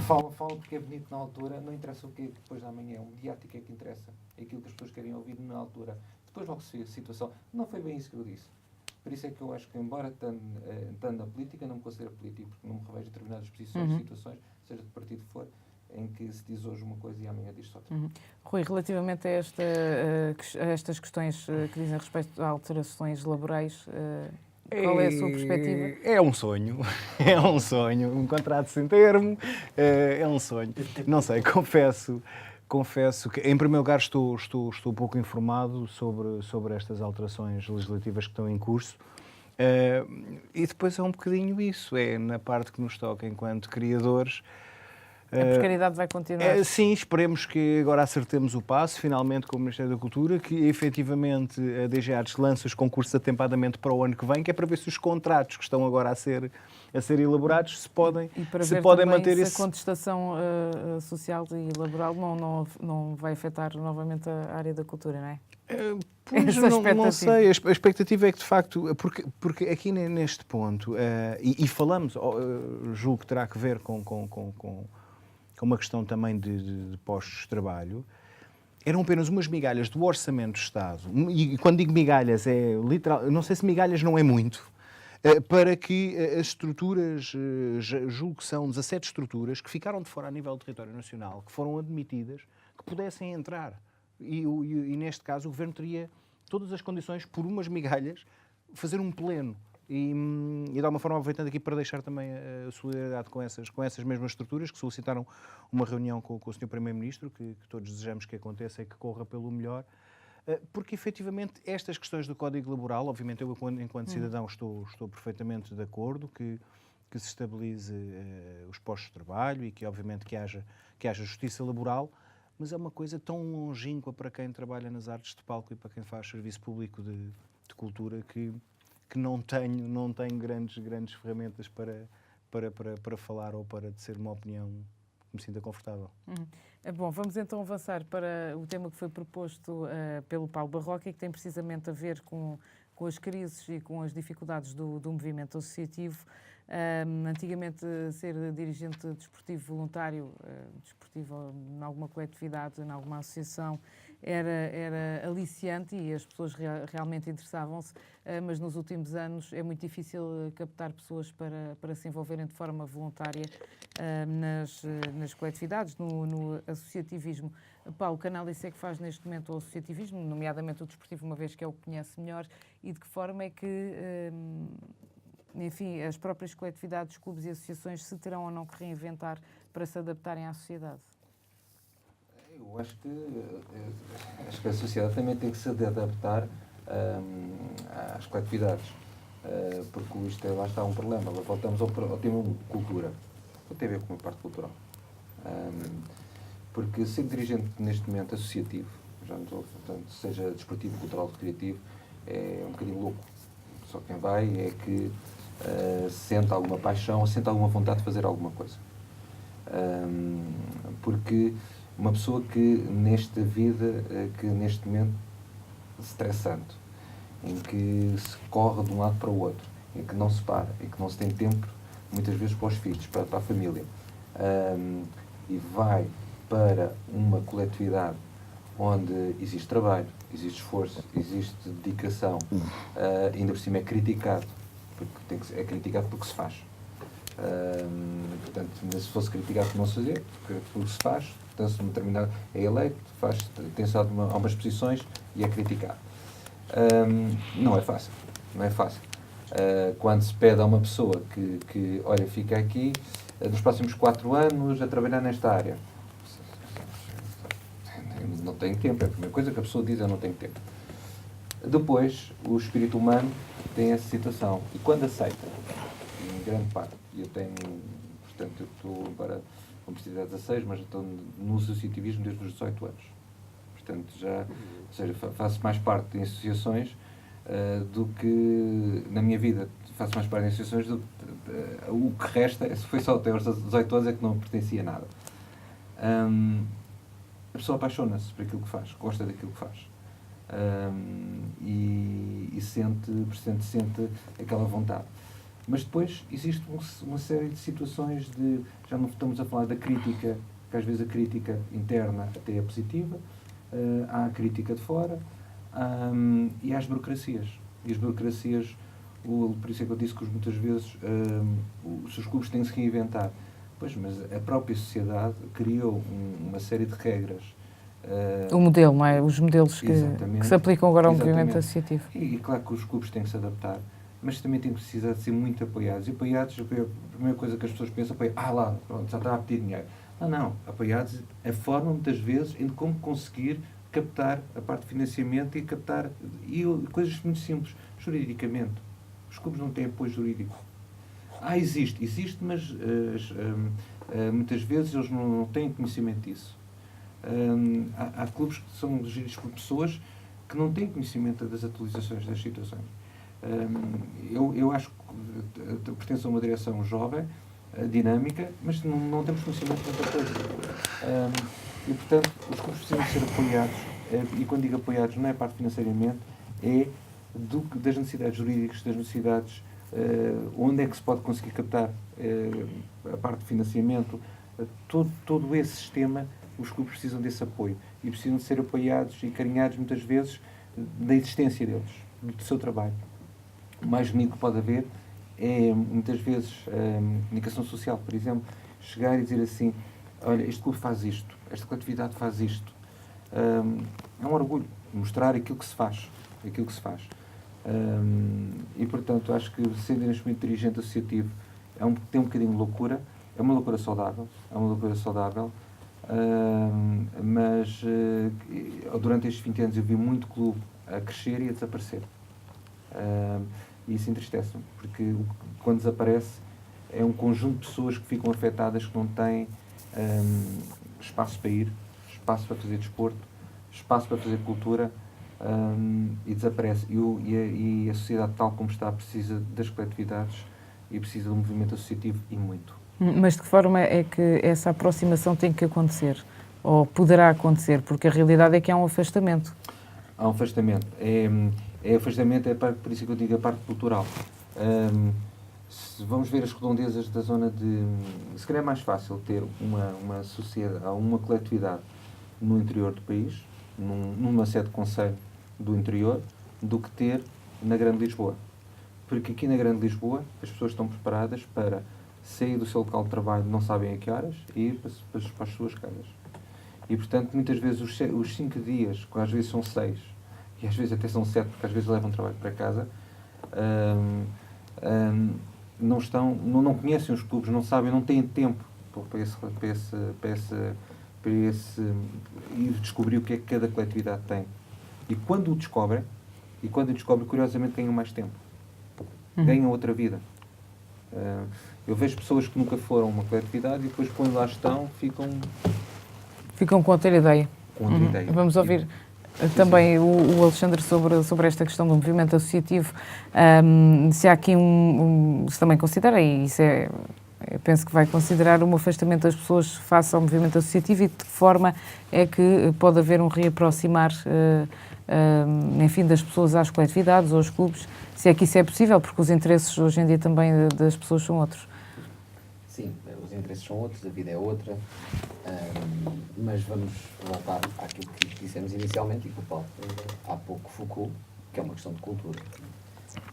falam porque é bonito na altura, não interessa o que é depois da manhã, o mediático é que interessa. É aquilo que as pessoas querem ouvir na altura. Depois logo se vê a situação. Não foi bem isso que eu disse. Por isso é que eu acho que, embora estando na política, não me considero político, porque não me revejo determinadas posições, situações, seja de partido que for, em que se diz hoje uma coisa e amanhã diz outra. Rui, relativamente a estas questões que dizem respeito a alterações laborais, qual é a sua perspectiva? É um sonho, um contrato sem termo, é um sonho. Não sei, confesso que, em primeiro lugar, estou pouco informado sobre estas alterações legislativas que estão em curso. E depois é um bocadinho isso, é na parte que nos toca enquanto criadores. A precariedade vai continuar? Sim, esperemos que agora acertemos o passo, finalmente, com o Ministério da Cultura, que efetivamente a DG Artes lança os concursos atempadamente para o ano que vem, que é para ver se os contratos que estão agora a ser elaborados se podem manter se a contestação social e laboral não vai afetar novamente a área da cultura, não é? Pois, não sei, a expectativa é que de facto, porque aqui neste ponto, e falamos, julgo que terá que ver com uma questão também de postos de trabalho, eram apenas umas migalhas do Orçamento do Estado, e quando digo migalhas é literal, não sei se migalhas não é muito, para que as estruturas, julgo que são 17 estruturas, que ficaram de fora a nível do território nacional, que foram admitidas, que pudessem entrar. E neste caso o Governo teria todas as condições, por umas migalhas, fazer um pleno. E de alguma forma, aproveitando aqui para deixar também a solidariedade com essas mesmas estruturas que solicitaram uma reunião com o Sr. Primeiro-Ministro, que todos desejamos que aconteça e que corra pelo melhor, porque efetivamente estas questões do Código Laboral, obviamente eu enquanto cidadão estou perfeitamente de acordo que se estabilize os postos de trabalho e que obviamente que haja justiça laboral, mas é uma coisa tão longínqua para quem trabalha nas artes de palco e para quem faz serviço público de cultura que não tenho grandes ferramentas para falar ou para dizer uma opinião que me sinta confortável. Bom, vamos então avançar para o tema que foi proposto pelo Paulo Barroca e que tem precisamente a ver com as crises e com as dificuldades do movimento associativo. Antigamente, ser dirigente desportivo voluntário, desportivo em alguma coletividade, em alguma associação, era aliciante e as pessoas realmente interessavam-se, mas nos últimos anos é muito difícil captar pessoas para se envolverem de forma voluntária nas coletividades, no associativismo. Paulo, que análise é que faz neste momento o associativismo, nomeadamente o desportivo, uma vez que é o que conhece melhor, e de que forma é que, enfim, as próprias coletividades, clubes e associações se terão ou não que reinventar para se adaptarem à sociedade? Eu acho que a sociedade também tem que se adaptar às coletividades. porque isto lá está um problema. Voltamos ao tema cultura. Tem a ver com a parte cultural. Porque ser dirigente neste momento associativo, já não estou, portanto, seja desportivo, cultural, recreativo, é um bocadinho louco. Só quem vai é que sente alguma paixão ou sente alguma vontade de fazer alguma coisa. Porque uma pessoa que nesta vida, que neste momento estressante, em que se corre de um lado para o outro, em que não se para, em que não se tem tempo muitas vezes para os filhos, para a família, e vai para uma coletividade onde existe trabalho, existe esforço, existe dedicação, ainda por cima é criticado, porque é criticado porque se faz. Portanto, se fosse criticado por não se fazer, porque se faz, tem-se uma determinada, é eleito, tem-se dado a umas posições e é criticado. Não é fácil, não é fácil. Quando se pede a uma pessoa que olha, fica aqui nos próximos 4 anos a trabalhar nesta área, não tenho tempo, é a primeira coisa que a pessoa diz, eu não tenho tempo. Depois, o espírito humano tem essa situação, e quando aceita, em grande parte, e eu tenho, portanto, eu estou agora com precisar 16, mas estou no associativismo desde os 18 anos. Portanto, ou seja, faço mais parte de associações do que, na minha vida, faço mais parte de associações do que o que resta, foi só até aos 18 anos é que não pertencia a nada. A pessoa apaixona-se por aquilo que faz, gosta daquilo que faz. E sente aquela vontade. Mas depois existe uma série de situações já não estamos a falar da crítica, que às vezes a crítica interna até é positiva, há a crítica de fora, e há as burocracias. E as burocracias, por isso é que eu disse que muitas vezes os clubes têm de se reinventar. Pois, mas a própria sociedade criou uma série de regras. O modelo, não é? Os modelos que se aplicam agora ao movimento associativo. E claro que os clubes têm que se adaptar, mas também têm que precisar de ser muito apoiados. E apoiados, a primeira coisa que as pessoas pensam é lá, pronto, já está a pedir dinheiro. Não. Apoiados a forma, muitas vezes, de como conseguir captar a parte de financiamento e coisas muito simples. Juridicamente. Os clubes não têm apoio jurídico. Existe, mas muitas vezes eles não têm conhecimento disso. Há clubes que são geridos por pessoas que não têm conhecimento das atualizações das situações. Eu acho que pertenço a uma direção jovem, dinâmica, mas não temos conhecimento de muita coisa. E, portanto, os clubes precisam ser apoiados, e quando digo apoiados não é parte financeiramente, é das necessidades jurídicas, das necessidades onde é que se pode conseguir captar a parte de financiamento, todo esse sistema. Os clubes precisam desse apoio e precisam de ser apoiados e carinhados muitas vezes da existência deles, do seu trabalho. O mais bonito que pode haver é muitas vezes a comunicação social, por exemplo, chegar e dizer assim: olha, este clube faz isto, esta coletividade faz isto. É um orgulho mostrar aquilo que se faz. E portanto acho que sendo neste momento dirigente associativo tem um bocadinho de loucura, é uma loucura saudável, mas durante estes 20 anos eu vi muito clube a crescer e a desaparecer, e isso entristece-me, porque quando desaparece é um conjunto de pessoas que ficam afetadas, que não têm espaço para ir, espaço para fazer desporto, espaço para fazer cultura, e desaparece. E a sociedade tal como está precisa das coletividades e precisa do movimento associativo e muito. Mas de que forma é que essa aproximação tem que acontecer? Ou poderá acontecer? Porque a realidade é que há um afastamento. Há um afastamento. Afastamento é por isso que eu digo a parte cultural. Se vamos ver as redondezas da zona de... Se calhar é mais fácil ter uma sociedade, uma coletividade no interior do país, numa sede de concelho do interior, do que ter na Grande Lisboa. Porque aqui na Grande Lisboa as pessoas estão preparadas para sair do seu local de trabalho, não sabem a que horas, e ir para as suas casas. E, portanto, muitas vezes os 5 dias, que às vezes são 6, e às vezes até são 7, porque às vezes levam trabalho para casa, não conhecem os clubes, não sabem, não têm tempo para ir descobrir o que é que cada coletividade tem. E quando o descobrem, curiosamente ganham mais tempo. ganham outra vida. Eu vejo pessoas que nunca foram a uma coletividade e depois, quando lá estão, Ficam com outra ideia. com outra ideia. Vamos ouvir também o Alexandre sobre esta questão do movimento associativo. Se há aqui se também considera, e isso eu penso que vai considerar um afastamento das pessoas face ao movimento associativo, e de que forma é que pode haver um reaproximar, enfim, das pessoas às coletividades ou aos clubes, se é que isso é possível, porque os interesses hoje em dia também das pessoas são outros. Sim, os interesses são outros, a vida é outra, mas vamos voltar àquilo que dissemos inicialmente e que o Paulo há pouco focou, que é uma questão de cultura.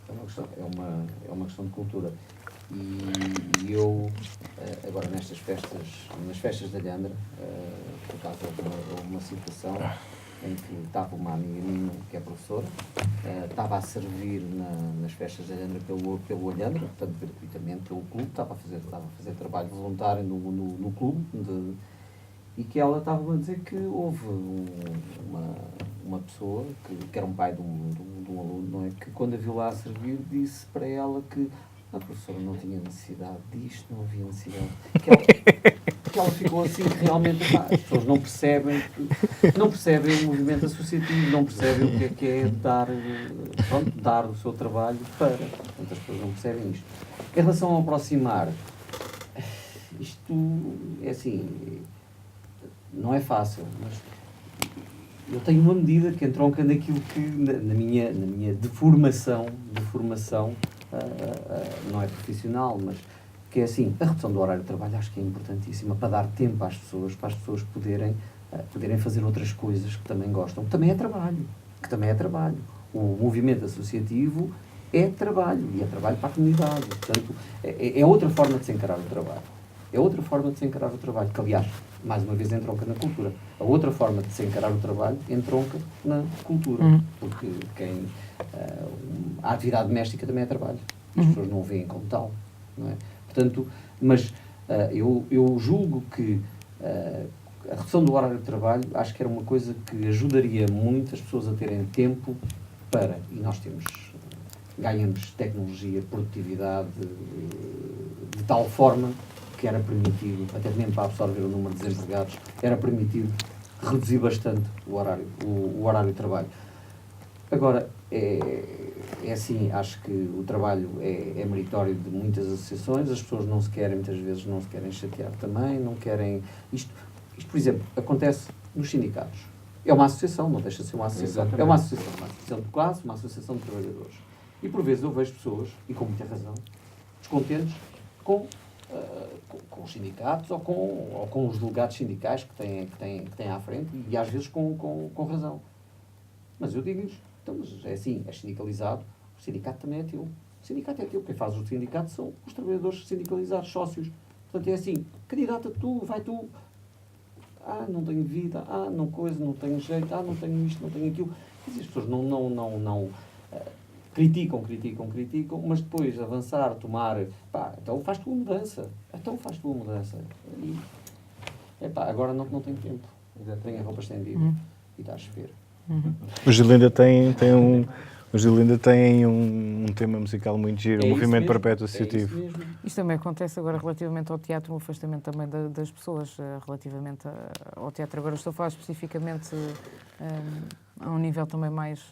É uma questão de cultura. E eu, agora nas festas da Lhandra, por acaso houve uma situação em que estava uma amiga minha, que é professora, estava a servir nas festas da Lhandra pelo Alhandra, portanto gratuitamente pelo clube, estava a fazer trabalho voluntário no clube, e que ela estava a dizer que houve uma pessoa, que era um pai de um aluno, não é? Que quando a viu lá a servir, disse para ela que a professora não tinha necessidade disto, não havia necessidade. Que ela ficou assim, que realmente as pessoas não percebem o movimento associativo, não percebem o que é dar o seu trabalho para. Portanto, as pessoas não percebem isto. Em relação ao aproximar, isto é assim, não é fácil, mas eu tenho uma medida que entronca naquilo que, na minha deformação, não é profissional, mas que é assim, a redução do horário de trabalho acho que é importantíssima para dar tempo às pessoas, para as pessoas poderem fazer outras coisas que também gostam, que também é trabalho. O movimento associativo é trabalho, e é trabalho para a comunidade, portanto, é outra forma de se encarar o trabalho. Que aliás, mais uma vez, entronca na cultura. A outra forma de se encarar o trabalho entronca na cultura, porque a atividade doméstica também é trabalho. As pessoas não o veem como tal, não é? Portanto, mas eu julgo que a redução do horário de trabalho, acho que era uma coisa que ajudaria muito as pessoas a terem tempo para, e nós ganhamos tecnologia, produtividade, de tal forma que era permitido, até mesmo para absorver o número de desempregados, era permitido reduzir bastante o horário de trabalho. Agora, é assim, acho que o trabalho é meritório de muitas associações, as pessoas muitas vezes não se querem chatear também, não querem... Isto, por exemplo, acontece nos sindicatos. É uma associação, não deixa de ser uma associação. Exatamente. É uma associação de classe, uma associação de trabalhadores. E por vezes eu vejo pessoas, e com muita razão, descontentes com os sindicatos ou com os delegados sindicais que têm à frente, e às vezes com razão. Mas eu digo-lhes, então, mas é assim, és sindicalizado, o sindicato também é teu. O sindicato é teu, quem faz o sindicato são os trabalhadores sindicalizados, sócios. Portanto, é assim, candidata tu, vai tu. Não tenho vida, não tenho jeito, não tenho isto, não tenho aquilo. As pessoas não criticam, mas depois avançar, tomar, então faz tua mudança. E, agora não tenho tempo. Tenho a roupa estendida e está a chover. O Gil ainda tem um tema musical muito giro, o Movimento Perpétuo Associativo. Isto também acontece agora relativamente ao teatro, um afastamento também das pessoas relativamente ao teatro. Agora estou a falar especificamente a um nível também mais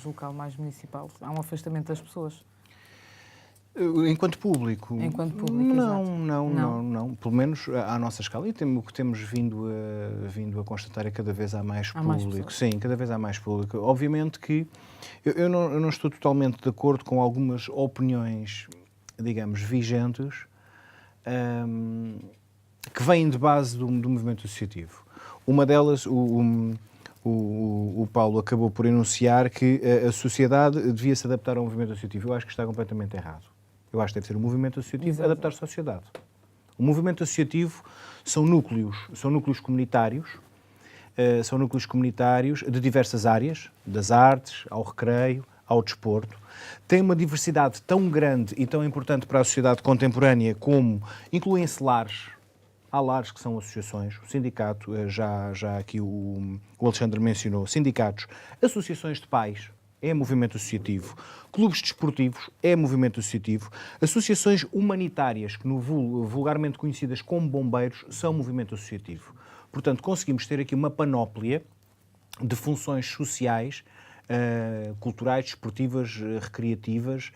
local, mais municipal. Há um afastamento das pessoas. Enquanto público? Não. Pelo menos à nossa escala. E o que temos vindo a constatar é que cada vez há mais público. Sim, cada vez há mais público. Obviamente que eu não estou totalmente de acordo com algumas opiniões, digamos, vigentes, que vêm de base do movimento associativo. Uma delas, o Paulo acabou por enunciar que a sociedade devia se adaptar ao movimento associativo. Eu acho que está completamente errado. Eu acho que deve ser o movimento associativo adaptar-se à sociedade. O movimento associativo são núcleos comunitários, de diversas áreas, das artes, ao recreio, ao desporto. Tem uma diversidade tão grande e tão importante para a sociedade contemporânea como incluem-se lares. Há lares que são associações, o sindicato, já aqui o Alexandre mencionou, sindicatos, associações de pais, é movimento associativo. Clubes desportivos é movimento associativo. Associações humanitárias, que vulgarmente conhecidas como bombeiros, são movimento associativo. Portanto, conseguimos ter aqui uma panóplia de funções sociais, culturais, desportivas, recreativas,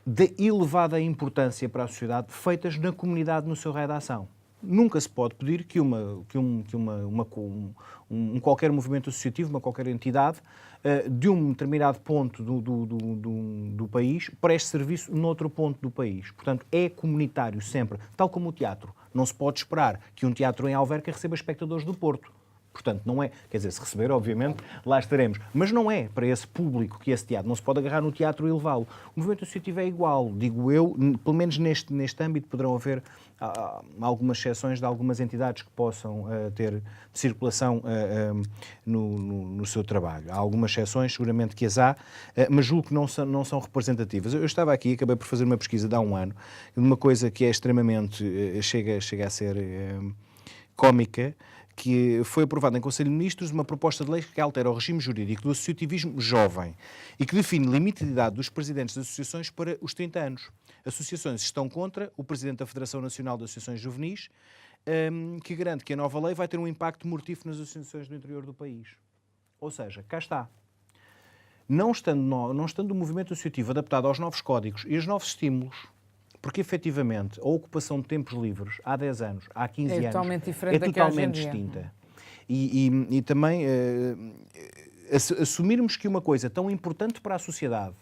de elevada importância para a sociedade, feitas na comunidade no seu raio de ação. Nunca se pode pedir que qualquer movimento associativo, uma qualquer entidade, de um determinado ponto do país, preste serviço noutro ponto do país. Portanto, é comunitário sempre, tal como o teatro. Não se pode esperar que um teatro em Alverca receba espectadores do Porto. Portanto, não é, quer dizer, se receber, obviamente, lá estaremos. Mas não é para esse público que esse teatro, não se pode agarrar no teatro e levá-lo. O movimento associativo é igual, digo eu, pelo menos neste âmbito poderão haver algumas exceções de algumas entidades que possam ter circulação no seu trabalho. Há algumas exceções, seguramente que as há, mas julgo que não são representativas. Eu estava aqui, acabei por fazer uma pesquisa de há um ano, de uma coisa que é extremamente, chega a ser cómica, que foi aprovada em Conselho de Ministros uma proposta de lei que altera o regime jurídico do associativismo jovem e que define limite de idade dos presidentes das associações para os 30 anos. Associações estão contra o Presidente da Federação Nacional de Associações Juvenis, que garante que a nova lei vai ter um impacto mortífero nas associações do interior do país. Ou seja, cá está. Não estando o movimento associativo adaptado aos novos códigos e aos novos estímulos, porque, efetivamente, a ocupação de tempos livres há 10 anos, há 15 anos, totalmente diferente é da que há hoje em totalmente dia. distinta. E também assumirmos que uma coisa tão importante para a sociedade,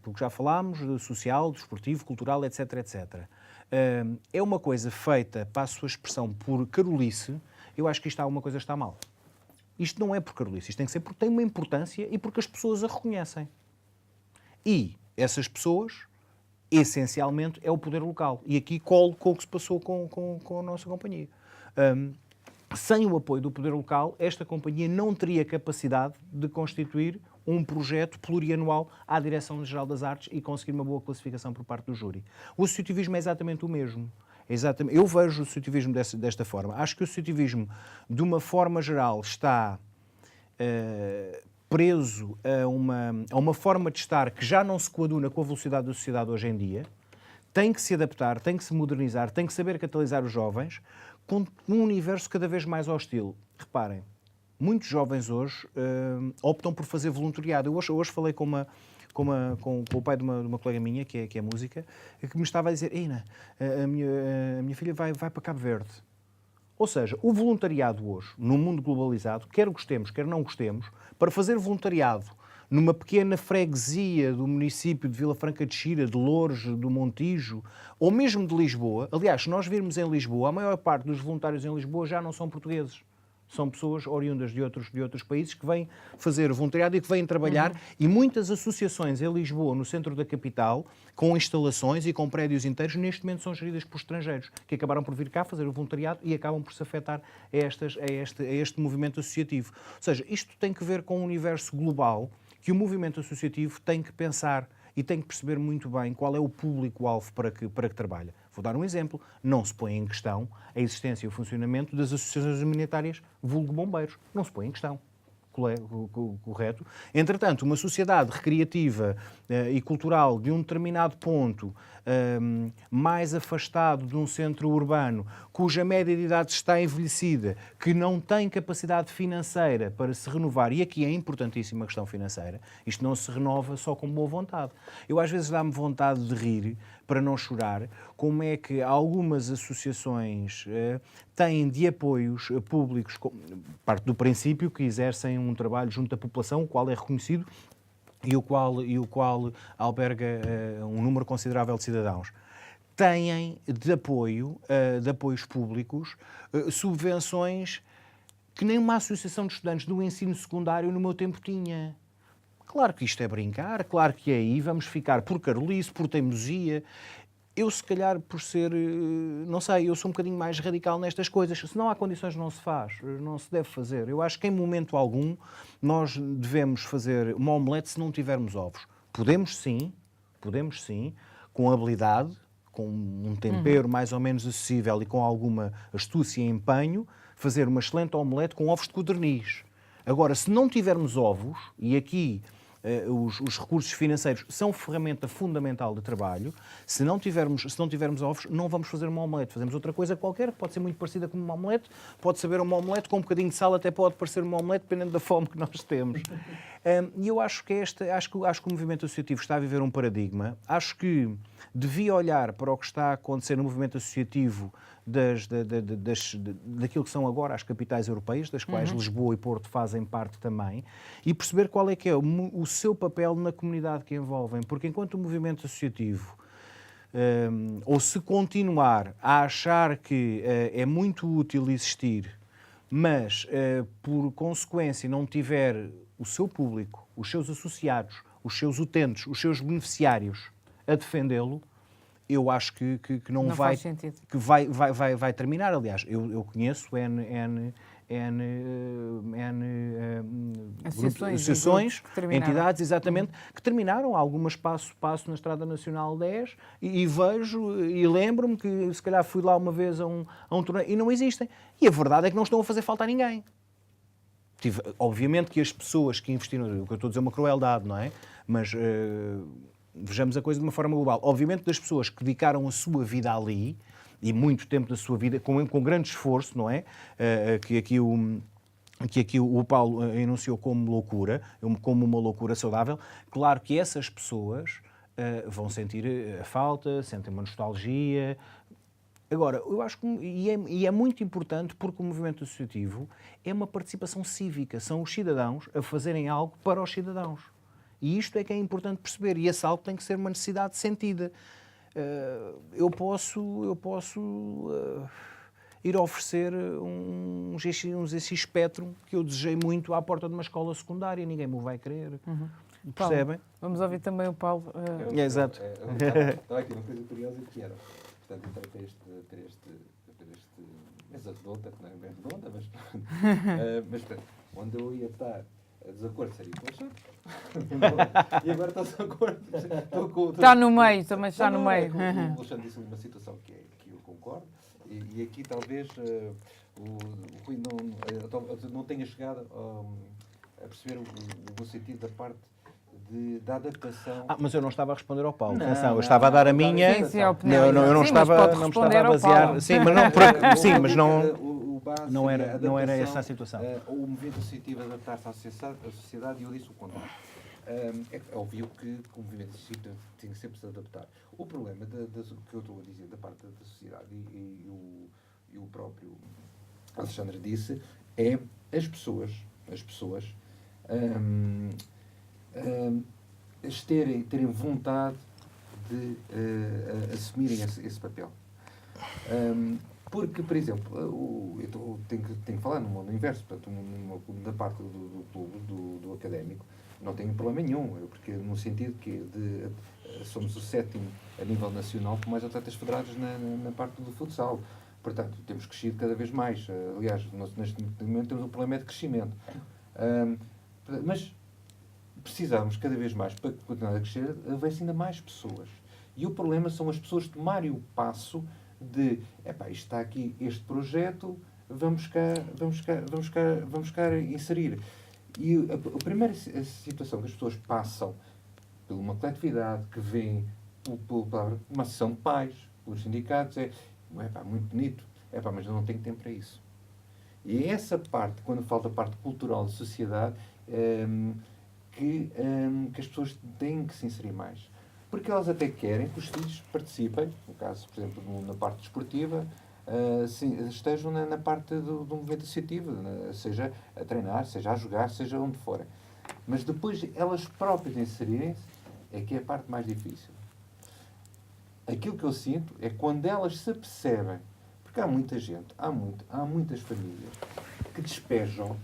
pelo que já falámos, social, desportivo, cultural, etc., etc., é uma coisa feita, passo a sua expressão, por carolice, eu acho que isto alguma coisa está mal. Isto não é por carolice, isto tem que ser porque tem uma importância e porque as pessoas a reconhecem. E essas pessoas, essencialmente, é o poder local. E aqui colo com o que se passou com a nossa companhia. Sem o apoio do poder local, esta companhia não teria capacidade de constituir um projeto plurianual à Direção-Geral das Artes e conseguir uma boa classificação por parte do júri. O associativismo é exatamente o mesmo. Eu vejo o associativismo desta forma. Acho que o associativismo, de uma forma geral, está preso a uma forma de estar que já não se coaduna com a velocidade da sociedade hoje em dia, tem que se adaptar, tem que se modernizar, tem que saber catalisar os jovens com um universo cada vez mais hostil. Reparem, muitos jovens hoje optam por fazer voluntariado. Eu hoje falei com o pai de uma colega minha, que é música, que me estava a dizer: Ina, a minha filha vai para Cabo Verde. Ou seja, o voluntariado hoje, num mundo globalizado, quer gostemos, quer não gostemos, para fazer voluntariado numa pequena freguesia do município de Vila Franca de Xira, de Loures, do Montijo, ou mesmo de Lisboa. Aliás, se nós virmos em Lisboa, a maior parte dos voluntários em Lisboa já não são portugueses. São pessoas oriundas de outros países que vêm fazer voluntariado e que vêm trabalhar. E muitas associações em Lisboa, no centro da capital, com instalações e com prédios inteiros, neste momento são geridas por estrangeiros, que acabaram por vir cá fazer o voluntariado e acabam por se afetar a este movimento associativo. Ou seja, isto tem que ver com um universo global que o movimento associativo tem que pensar e tem que perceber muito bem qual é o público-alvo para que trabalha. Vou dar um exemplo. Não se põe em questão a existência e o funcionamento das associações humanitárias vulgo bombeiros. Não se põe em questão. Correto? Entretanto, uma sociedade recreativa e cultural de um determinado ponto, mais afastado de um centro urbano, cuja média de idade está envelhecida, que não tem capacidade financeira para se renovar, e aqui é importantíssima a questão financeira, isto não se renova só com boa vontade. Eu às vezes dá-me vontade de rir, para não chorar, como é que algumas associações têm de apoios públicos, parte do princípio que exercem um trabalho junto à população, o qual é reconhecido e o qual alberga um número considerável de cidadãos. Têm de apoios públicos, subvenções que nem uma associação de estudantes do ensino secundário no meu tempo tinha. Claro que isto é brincar, claro que é aí, vamos ficar por carolice, por teimosia. Eu, se calhar, por ser, não sei, eu sou um bocadinho mais radical nestas coisas. Se não há condições, não se faz, não se deve fazer. Eu acho que, em momento algum, nós devemos fazer uma omelete se não tivermos ovos. Podemos sim, com habilidade, com um tempero mais ou menos acessível e com alguma astúcia e empenho, fazer uma excelente omelete com ovos de codorniz. Agora, se não tivermos ovos, e aqui os recursos financeiros são ferramenta fundamental de trabalho, se não tivermos ovos, não vamos fazer uma omelete. Fazemos outra coisa qualquer, que pode ser muito parecida com uma omelete, pode saber uma omelete com um bocadinho de sal, até pode parecer uma omelete, dependendo da fome que nós temos. E eu acho que acho que o movimento associativo está a viver um paradigma. Acho que devia olhar para o que está a acontecer no movimento associativo daquilo que são agora as capitais europeias, das quais Lisboa e Porto fazem parte também, e perceber qual é que é o seu papel na comunidade que envolvem. Porque enquanto o movimento associativo, ou se continuar a achar que é muito útil existir, mas por consequência não tiver o seu público, os seus associados, os seus utentes, os seus beneficiários a defendê-lo, eu acho que não vai, faz sentido. que vai terminar. Aliás, eu conheço N associações, entidades, exatamente, que terminaram, algumas passo na Estrada Nacional 10, e vejo, e lembro-me que se calhar fui lá uma vez a um torneio, e não existem. E a verdade é que não estão a fazer falta a ninguém. Obviamente que as pessoas que investiram, o que eu estou a dizer é uma crueldade, não é? Mas vejamos a coisa de uma forma global. Obviamente das pessoas que dedicaram a sua vida ali, e muito tempo da sua vida, com grande esforço, não é? Que aqui o Paulo enunciou como loucura, como uma loucura saudável. Claro que essas pessoas vão sentir a falta, sentem uma nostalgia. Agora, eu acho que, e é muito importante, porque o movimento associativo é uma participação cívica, são os cidadãos a fazerem algo para os cidadãos. E isto é que é importante perceber, e esse algo tem que ser uma necessidade sentida. Eu posso ir oferecer um GX Spectrum que eu desejei muito à porta de uma escola secundária, ninguém me o vai querer. Percebem? Paulo, vamos ouvir também o Paulo. Exato. Estava aqui uma coisa curiosa que era, portanto, entrei para este mesa redonda, que não é bem redonda, mas portanto, onde eu ia estar a desacordo seria com o Alexandre. E agora está-se a acordo. Está no meio, também está no meio. O Alexandre disse uma situação que eu concordo, e aqui talvez o Rui não tenha chegado a perceber o sentido da parte da adaptação. Mas eu não estava a responder ao Paulo. Não, Atenção, eu estava a dar a minha. Sim, a opinião. Eu não Sim, estava mas pode a responder ao basear. Paulo. Sim, mas não. O base Não seria era a adaptação, essa a situação. O movimento associativo adaptar-se à sociedade, e eu disse o contrário. É óbvio que o movimento associativo tem que sempre se adaptar. O problema que eu estou a dizer da parte da sociedade, e o próprio Alexandre disse, é as pessoas terem vontade de assumirem esse papel. Porque, por exemplo, eu tenho que falar no mundo inverso, portanto, da parte do clube, do académico, não tenho problema nenhum, porque no sentido que somos o 7º a nível nacional com mais atletas federados na parte do futsal. Portanto, temos crescido cada vez mais. Aliás, neste momento temos um problema de crescimento. Mas precisamos cada vez mais, para continuar a crescer, haver-se ainda mais pessoas. E o problema são as pessoas tomarem o passo de, isto está aqui este projeto, vamos cá inserir. E a primeira situação que as pessoas passam por uma coletividade, que vem por uma associação de pais, pelos sindicatos, muito bonito, mas eu não tenho tempo para isso. E é essa parte, quando falta a parte cultural da sociedade, que as pessoas têm que se inserir mais. Porque elas até querem que os filhos participem, no caso, por exemplo, na parte desportiva, estejam na parte do movimento associativo, seja a treinar, seja a jogar, seja onde forem. Mas depois elas próprias inserirem-se é que é a parte mais difícil. Aquilo que eu sinto é quando elas se percebem, porque há muita gente, há muitas famílias que despejam,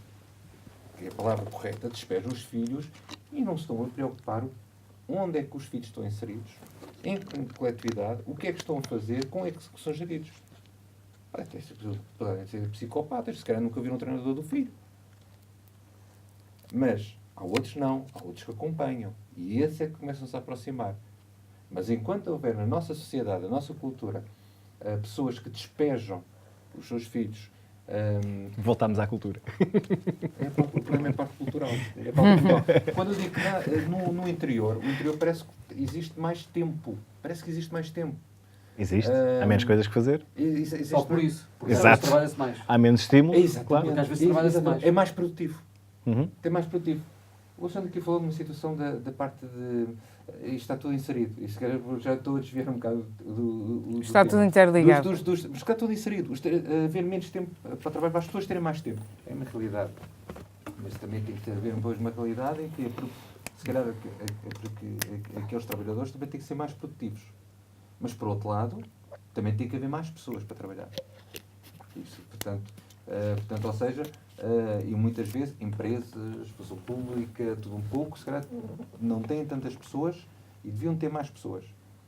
que é a palavra correta, despejam os filhos e não se estão a preocupar onde é que os filhos estão inseridos, em coletividade, o que é que estão a fazer, como é que são geridos. Podem ser psicopatas, se calhar nunca viram um treinador do filho. Mas há outros não, há outros que acompanham. E esses é que começam-se a aproximar. Mas enquanto houver na nossa sociedade, na nossa cultura, pessoas que despejam os seus filhos Voltámos à cultura. O problema é a parte cultural. É a parte cultural. Quando eu digo que no interior, o interior parece que existe mais tempo. Parece que existe mais tempo. Existe. Há menos coisas que fazer. Existe Só por isso. Porque às Exato. vezes trabalha-se mais. Há menos estímulo. Exatamente. Claro. Porque às vezes trabalha-se mais. É mais produtivo. Uhum. É mais produtivo. O Alexandre aqui falou de uma situação da parte de... Isto está tudo inserido. E se calhar já estou a desviar um bocado do Está tema. tudo interligado. Mas está tudo inserido. Haver menos tempo para trabalho, para as pessoas terem mais tempo. É uma realidade. Mas também tem que haver depois uma realidade em que, se calhar, porque aqueles trabalhadores também têm que ser mais produtivos. Mas, por outro lado, também tem que haver mais pessoas para trabalhar. Isso, portanto, ou seja, e muitas vezes empresas, pessoa pública, tudo um pouco, se calhar não têm tantas pessoas e deviam ter mais pessoas.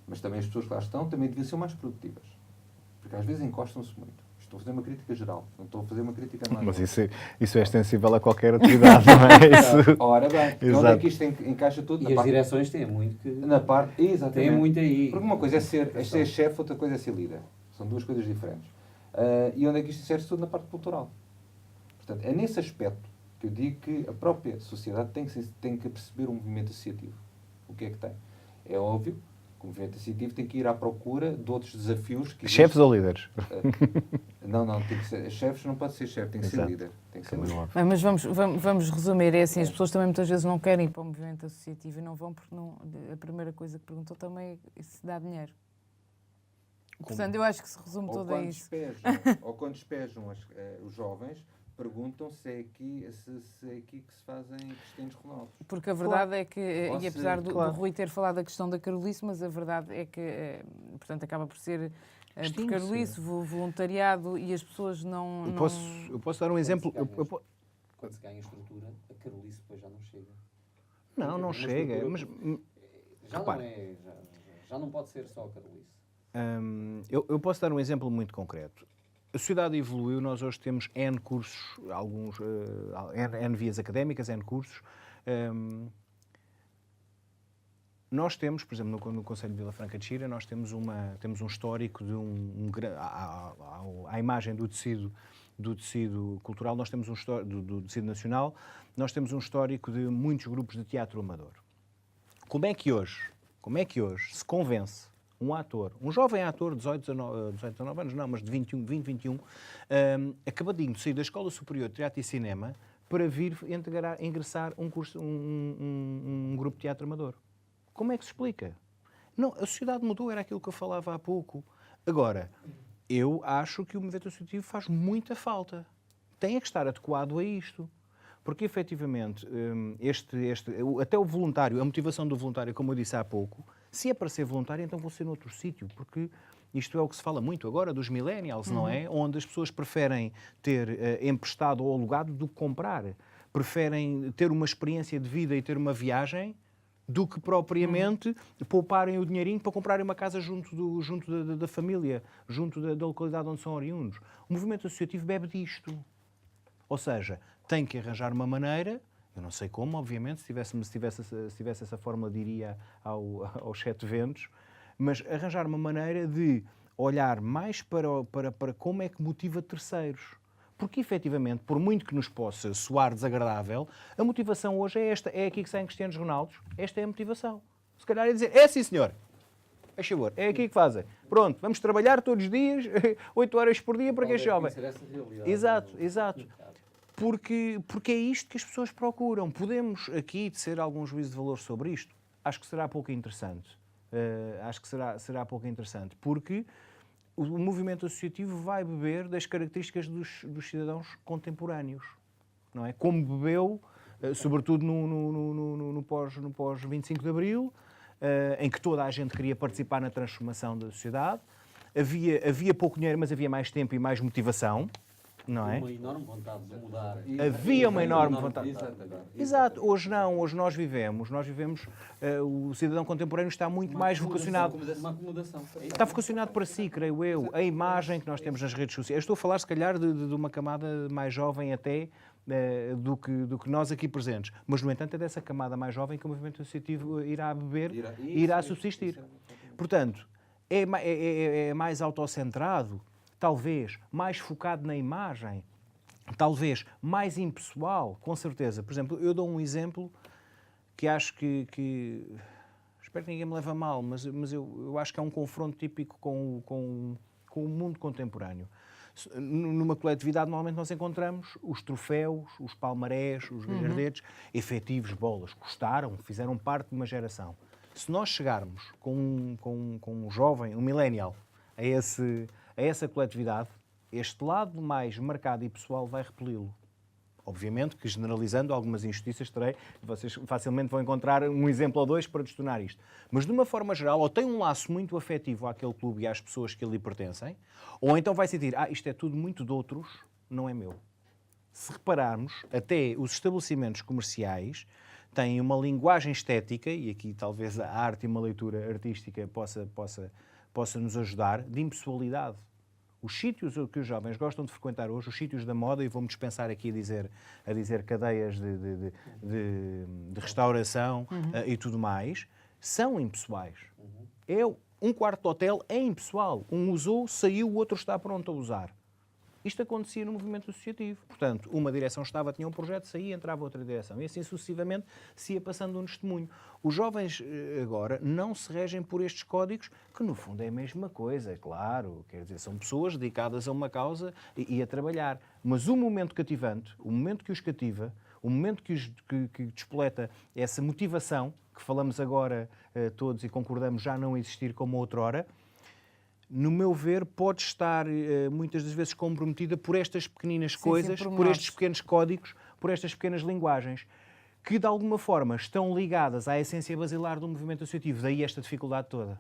Mas também as pessoas que lá estão também deviam ser mais produtivas. Porque às vezes encostam-se muito. Estou a fazer uma crítica geral, não estou a fazer uma crítica mais. Mas isso é extensível a qualquer atividade, não é? Isso... Ora bem, Exato. onde é que isto encaixa tudo? E as direções têm muito que... Na parte, exatamente. Tem muito aí. Porque uma coisa é ser chefe, outra coisa é ser líder. São duas coisas diferentes. E onde é que isto insere-se tudo? Na parte cultural. Portanto, é nesse aspecto que eu digo que a própria sociedade tem que perceber o movimento associativo. O que é que tem? É óbvio que o movimento associativo tem que ir à procura de outros desafios. Que Chefes ou líderes? Não, tem que ser. Chefes não pode ser chefe, tem que ser Exato. líder. Tem que ser líder. Bem, mas vamos resumir. É assim, as pessoas também muitas vezes não querem ir para o movimento associativo e não vão porque a primeira coisa que perguntou também é se dá dinheiro. Portanto, eu acho que se resume tudo a isso. Ou quando despejam os jovens, perguntam se é aqui que se fazem Cristianos Ronaldo. Porque a verdade é que, Ou e se- apesar do claro. Rui ter falado da questão da Carolice, mas a verdade é que, portanto, acaba por ser por Extingue-se. Carolice, voluntariado, e as pessoas não... Eu posso dar um exemplo? Quando se ganha estrutura, a Carolice depois já não chega. Não, não Uma chega. estrutura- Mas Já repara. não é... Já não pode ser só a Carolice. eu posso dar um exemplo muito concreto. A sociedade evoluiu, nós hoje temos N cursos, N vias académicas, N cursos. Nós temos, por exemplo, no Conselho de Vila Franca de Xira, nós temos um histórico de à imagem do tecido cultural, nós temos do tecido nacional, nós temos um histórico de muitos grupos de teatro amador. Como é que hoje se convence um ator, um jovem ator de 18, 19 anos, não, mas de 21, acabadinho de sair da Escola Superior de Teatro e Cinema para vir ingressar um grupo de teatro amador? Como é que se explica? Não, a sociedade mudou, era aquilo que eu falava há pouco. Agora, eu acho que o movimento associativo faz muita falta. Tem que estar adequado a isto. Porque, efetivamente, até o voluntário, a motivação do voluntário, como eu disse há pouco, se é para ser voluntário, então vou ser noutro sítio, porque isto é o que se fala muito agora dos millennials, não é? Onde as pessoas preferem ter emprestado ou alugado do que comprar. Preferem ter uma experiência de vida e ter uma viagem do que propriamente pouparem o dinheirinho para comprarem uma casa junto da família, junto da localidade onde são oriundos. O movimento associativo bebe disto. Ou seja, tem que arranjar uma maneira, eu não sei como, obviamente, se tivesse essa fórmula diria aos sete ventos, mas arranjar uma maneira de olhar mais para como é que motiva terceiros. Porque, efetivamente, por muito que nos possa soar desagradável, a motivação hoje é esta. É aqui que saem Cristianos Ronaldos. Esta é a motivação. Se calhar é dizer, é sim senhor, é favor, é aqui que fazem. Pronto, vamos trabalhar todos os dias, 8 horas por dia, para que este jovem. Exato. Porque é isto que as pessoas procuram. Podemos aqui ser algum juízo de valor sobre isto? Acho que será pouco interessante. Será pouco interessante. Porque o movimento associativo vai beber das características dos cidadãos contemporâneos. Não é? Como bebeu, sobretudo no pós-25 de Abril, em que toda a gente queria participar na transformação da sociedade. Havia pouco dinheiro, mas havia mais tempo e mais motivação. Não é? Uma enorme vontade de mudar. Havia uma enorme vontade. Exatamente. Exato. Hoje não. Hoje nós vivemos. O cidadão contemporâneo está muito mais vocacionado. Uma acomodação. Está vocacionado para si, creio eu. A imagem que nós temos nas redes sociais. Eu estou a falar, se calhar, de uma camada mais jovem até do que nós aqui presentes. Mas, no entanto, é dessa camada mais jovem que o movimento associativo irá beber e irá subsistir. Portanto, é mais autocentrado. talvez mais focado na imagem, talvez mais impessoal, com certeza. Por exemplo, eu dou um exemplo que acho que espero que ninguém me leve a mal, mas eu acho que é um confronto típico com o mundo contemporâneo. Numa coletividade, normalmente nós encontramos os troféus, os palmarés, os galhardetes, efetivos, bolas, gostaram, fizeram parte de uma geração. Se nós chegarmos com um jovem, um millennial, a essa coletividade, este lado mais marcado e pessoal vai repeli-lo. Obviamente que, generalizando, algumas injustiças terei, vocês facilmente vão encontrar um exemplo ou dois para destonar isto. Mas, de uma forma geral, ou tem um laço muito afetivo àquele clube e às pessoas que ali pertencem, ou então vai sentir, isto é tudo muito de outros, não é meu. Se repararmos, até os estabelecimentos comerciais têm uma linguagem estética, e aqui talvez a arte e uma leitura artística possa nos ajudar, de impessoalidade. Os sítios que os jovens gostam de frequentar hoje, os sítios da moda, e vou-me dispensar aqui a dizer cadeias de restauração e tudo mais, são impessoais. Um quarto de hotel é impessoal. Um usou, saiu, o outro está pronto a usar. Isto acontecia no movimento associativo. Portanto, uma direção estava, tinha um projeto, saía, entrava outra direção. E assim sucessivamente se ia passando um testemunho. Os jovens agora não se regem por estes códigos, que no fundo é a mesma coisa, claro. Quer dizer, são pessoas dedicadas a uma causa e a trabalhar. Mas o momento cativante, o momento que os cativa, o momento que despoleta essa motivação, que falamos agora todos e concordamos já não existir como outrora, no meu ver, pode estar muitas das vezes comprometida por estas pequeninas coisas, por estes pequenos códigos, por estas pequenas linguagens, que de alguma forma estão ligadas à essência basilar do movimento associativo. Daí esta dificuldade toda.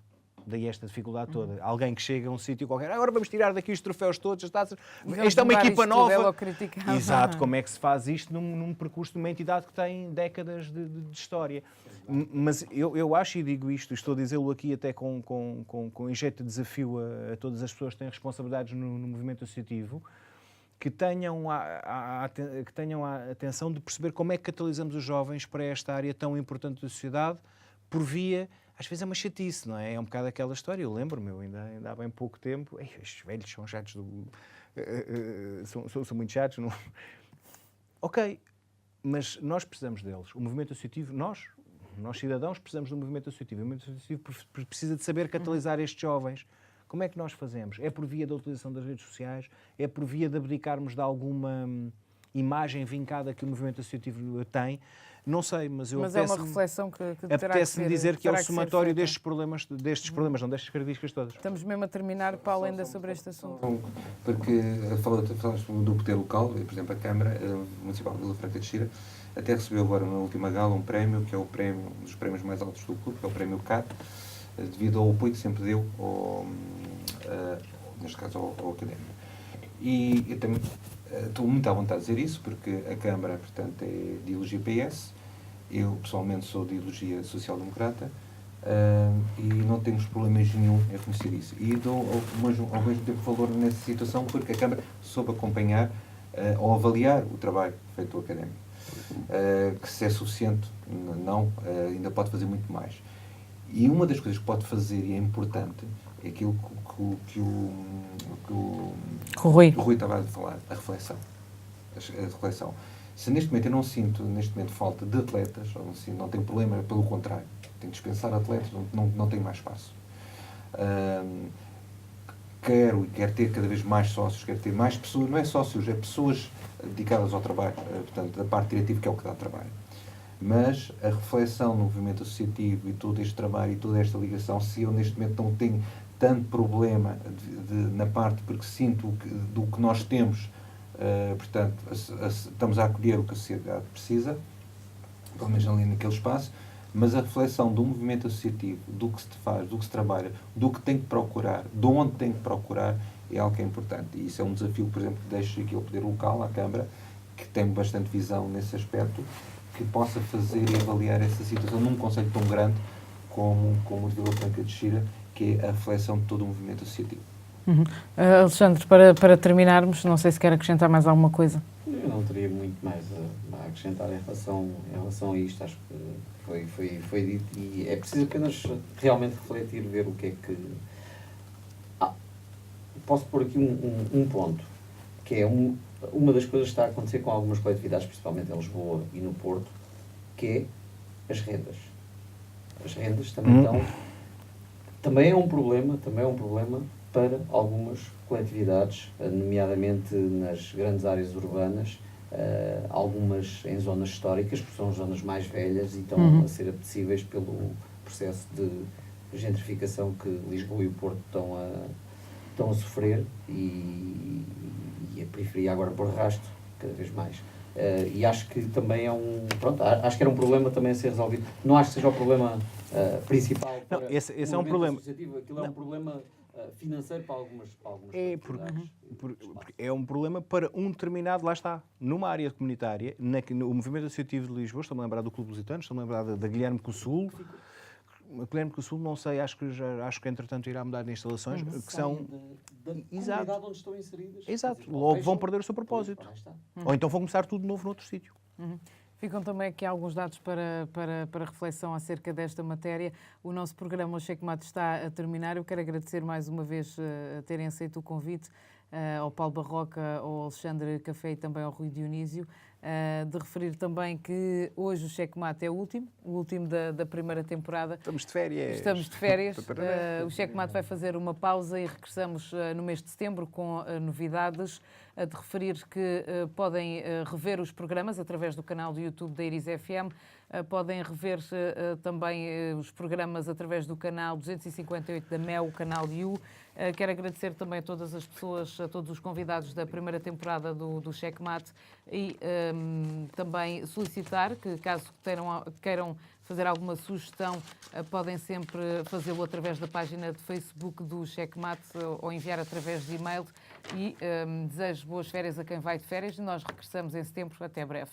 Alguém que chega a um sítio qualquer, agora vamos tirar daqui os troféus todos, as taças. Esta é uma equipa nova. Exato, como é que se faz isto num percurso de uma entidade que tem décadas de história. Mas eu acho, e digo isto, estou a dizê-lo aqui até com jeito de desafio a todas as pessoas que têm responsabilidades no movimento associativo, que tenham a atenção de perceber como é que catalisamos os jovens para esta área tão importante da sociedade, por via, às vezes é uma chatice, não é? É um bocado aquela história, eu lembro-me, ainda há bem pouco tempo, estes velhos são chatos, são muito chatos, não? Ok, mas nós precisamos deles, o movimento associativo, nós cidadãos precisamos do movimento associativo, o movimento associativo precisa de saber catalisar estes jovens. Como é que nós fazemos? É por via da utilização das redes sociais? É por via de abdicarmos de alguma imagem vincada que o movimento associativo tem? Não sei, mas eu é uma reflexão que apetece-me dizer que é o somatório destes problemas, não, destas características todas. Estamos mesmo a terminar, Paulo, ainda sobre este assunto. Porque falaste do poder local, por exemplo, a Câmara Municipal de Vila Franca de Xira até recebeu agora na última gala um prémio, que é um dos prémios mais altos do clube, que é o prémio CAT, devido ao apoio que sempre deu, neste caso, ao académico. E eu também estou muito à vontade de dizer isso, porque a Câmara, portanto, é de ideologia PS, eu pessoalmente sou de ideologia social-democrata, e não temos problemas nenhum em reconhecer isso. E dou ao mesmo tempo valor nessa situação, porque a Câmara soube acompanhar ou avaliar o trabalho feito pelo académico. Que se é suficiente, não, ainda pode fazer muito mais. E uma das coisas que pode fazer, e é importante, é aquilo que o Rui estava a falar, a reflexão. Se neste momento eu não sinto falta de atletas, ou não tenho problema, pelo contrário, tenho que dispensar atletas, não tenho mais espaço. Quero ter cada vez mais sócios, quero ter mais pessoas, não é sócios, é pessoas dedicadas ao trabalho, portanto, da parte diretiva, que é o que dá trabalho. Mas a reflexão no movimento associativo e todo este trabalho e toda esta ligação, se eu neste momento não tenho tanto problema na parte, porque sinto do que nós temos, portanto, estamos a acolher o que a sociedade precisa, pelo menos ali naquele espaço, mas a reflexão do movimento associativo, do que se faz, do que se trabalha, do que tem que procurar, de onde tem que procurar, é algo que é importante. E isso é um desafio, por exemplo, que deixo aqui ao poder local, à Câmara, que tem bastante visão nesse aspecto, que possa fazer e avaliar essa situação num conceito tão grande como o de Vila Franca de Xira, que é a reflexão de todo o movimento associativo. Alexandre, para terminarmos, não sei se quer acrescentar mais alguma coisa. Eu não teria muito mais a acrescentar em relação a isto. Acho que foi dito, e é preciso apenas realmente refletir, ver o que é que... posso pôr aqui um ponto, que é uma das coisas que está a acontecer com algumas coletividades, principalmente em Lisboa e no Porto, que é as rendas. As rendas também é um problema para algumas coletividades, nomeadamente nas grandes áreas urbanas, algumas em zonas históricas, porque são zonas mais velhas e estão a ser apetecíveis pelo processo de gentrificação que Lisboa e o Porto estão a sofrer, e a periferia agora por arrasto, cada vez mais. E acho que também é acho que era um problema também a ser resolvido. Não acho que seja o problema principal. Não, esse é um problema. Aquilo é um problema financeiro para algumas porque é um problema para um determinado, lá está, numa área comunitária, no movimento associativo de Lisboa, estou-me a lembrar do Clube Lusitano, estou-me a lembrar da Guilherme Cossul. Guilherme Cossul, não sei, acho que entretanto irá mudar de instalações, que são... da comunidade onde estão inseridas. Exato, Dizer, logo vão perder o seu propósito. Ou então vão começar tudo de novo noutro sítio. Ficam também aqui alguns dados para reflexão acerca desta matéria. O nosso programa, o Checkmate, está a terminar. Eu quero agradecer mais uma vez terem aceito o convite ao Paulo Barroca, ao Alexandre Café e também ao Rui Dionísio. De referir também que hoje o Checkmate é o último da primeira temporada. Estamos de férias. Estamos de férias. O Checkmate vai fazer uma pausa e regressamos no mês de setembro com novidades. De referir que podem rever os programas através do canal do YouTube da Iris FM. Podem rever também os programas através do canal 258 da MEL, o canal You. Quero agradecer também a todas as pessoas, a todos os convidados da primeira temporada do Checkmate e também solicitar que, caso queiram fazer alguma sugestão, podem sempre fazê-lo através da página de Facebook do Checkmate ou enviar através de e-mail. E desejo boas férias a quem vai de férias e nós regressamos em setembro. Até breve.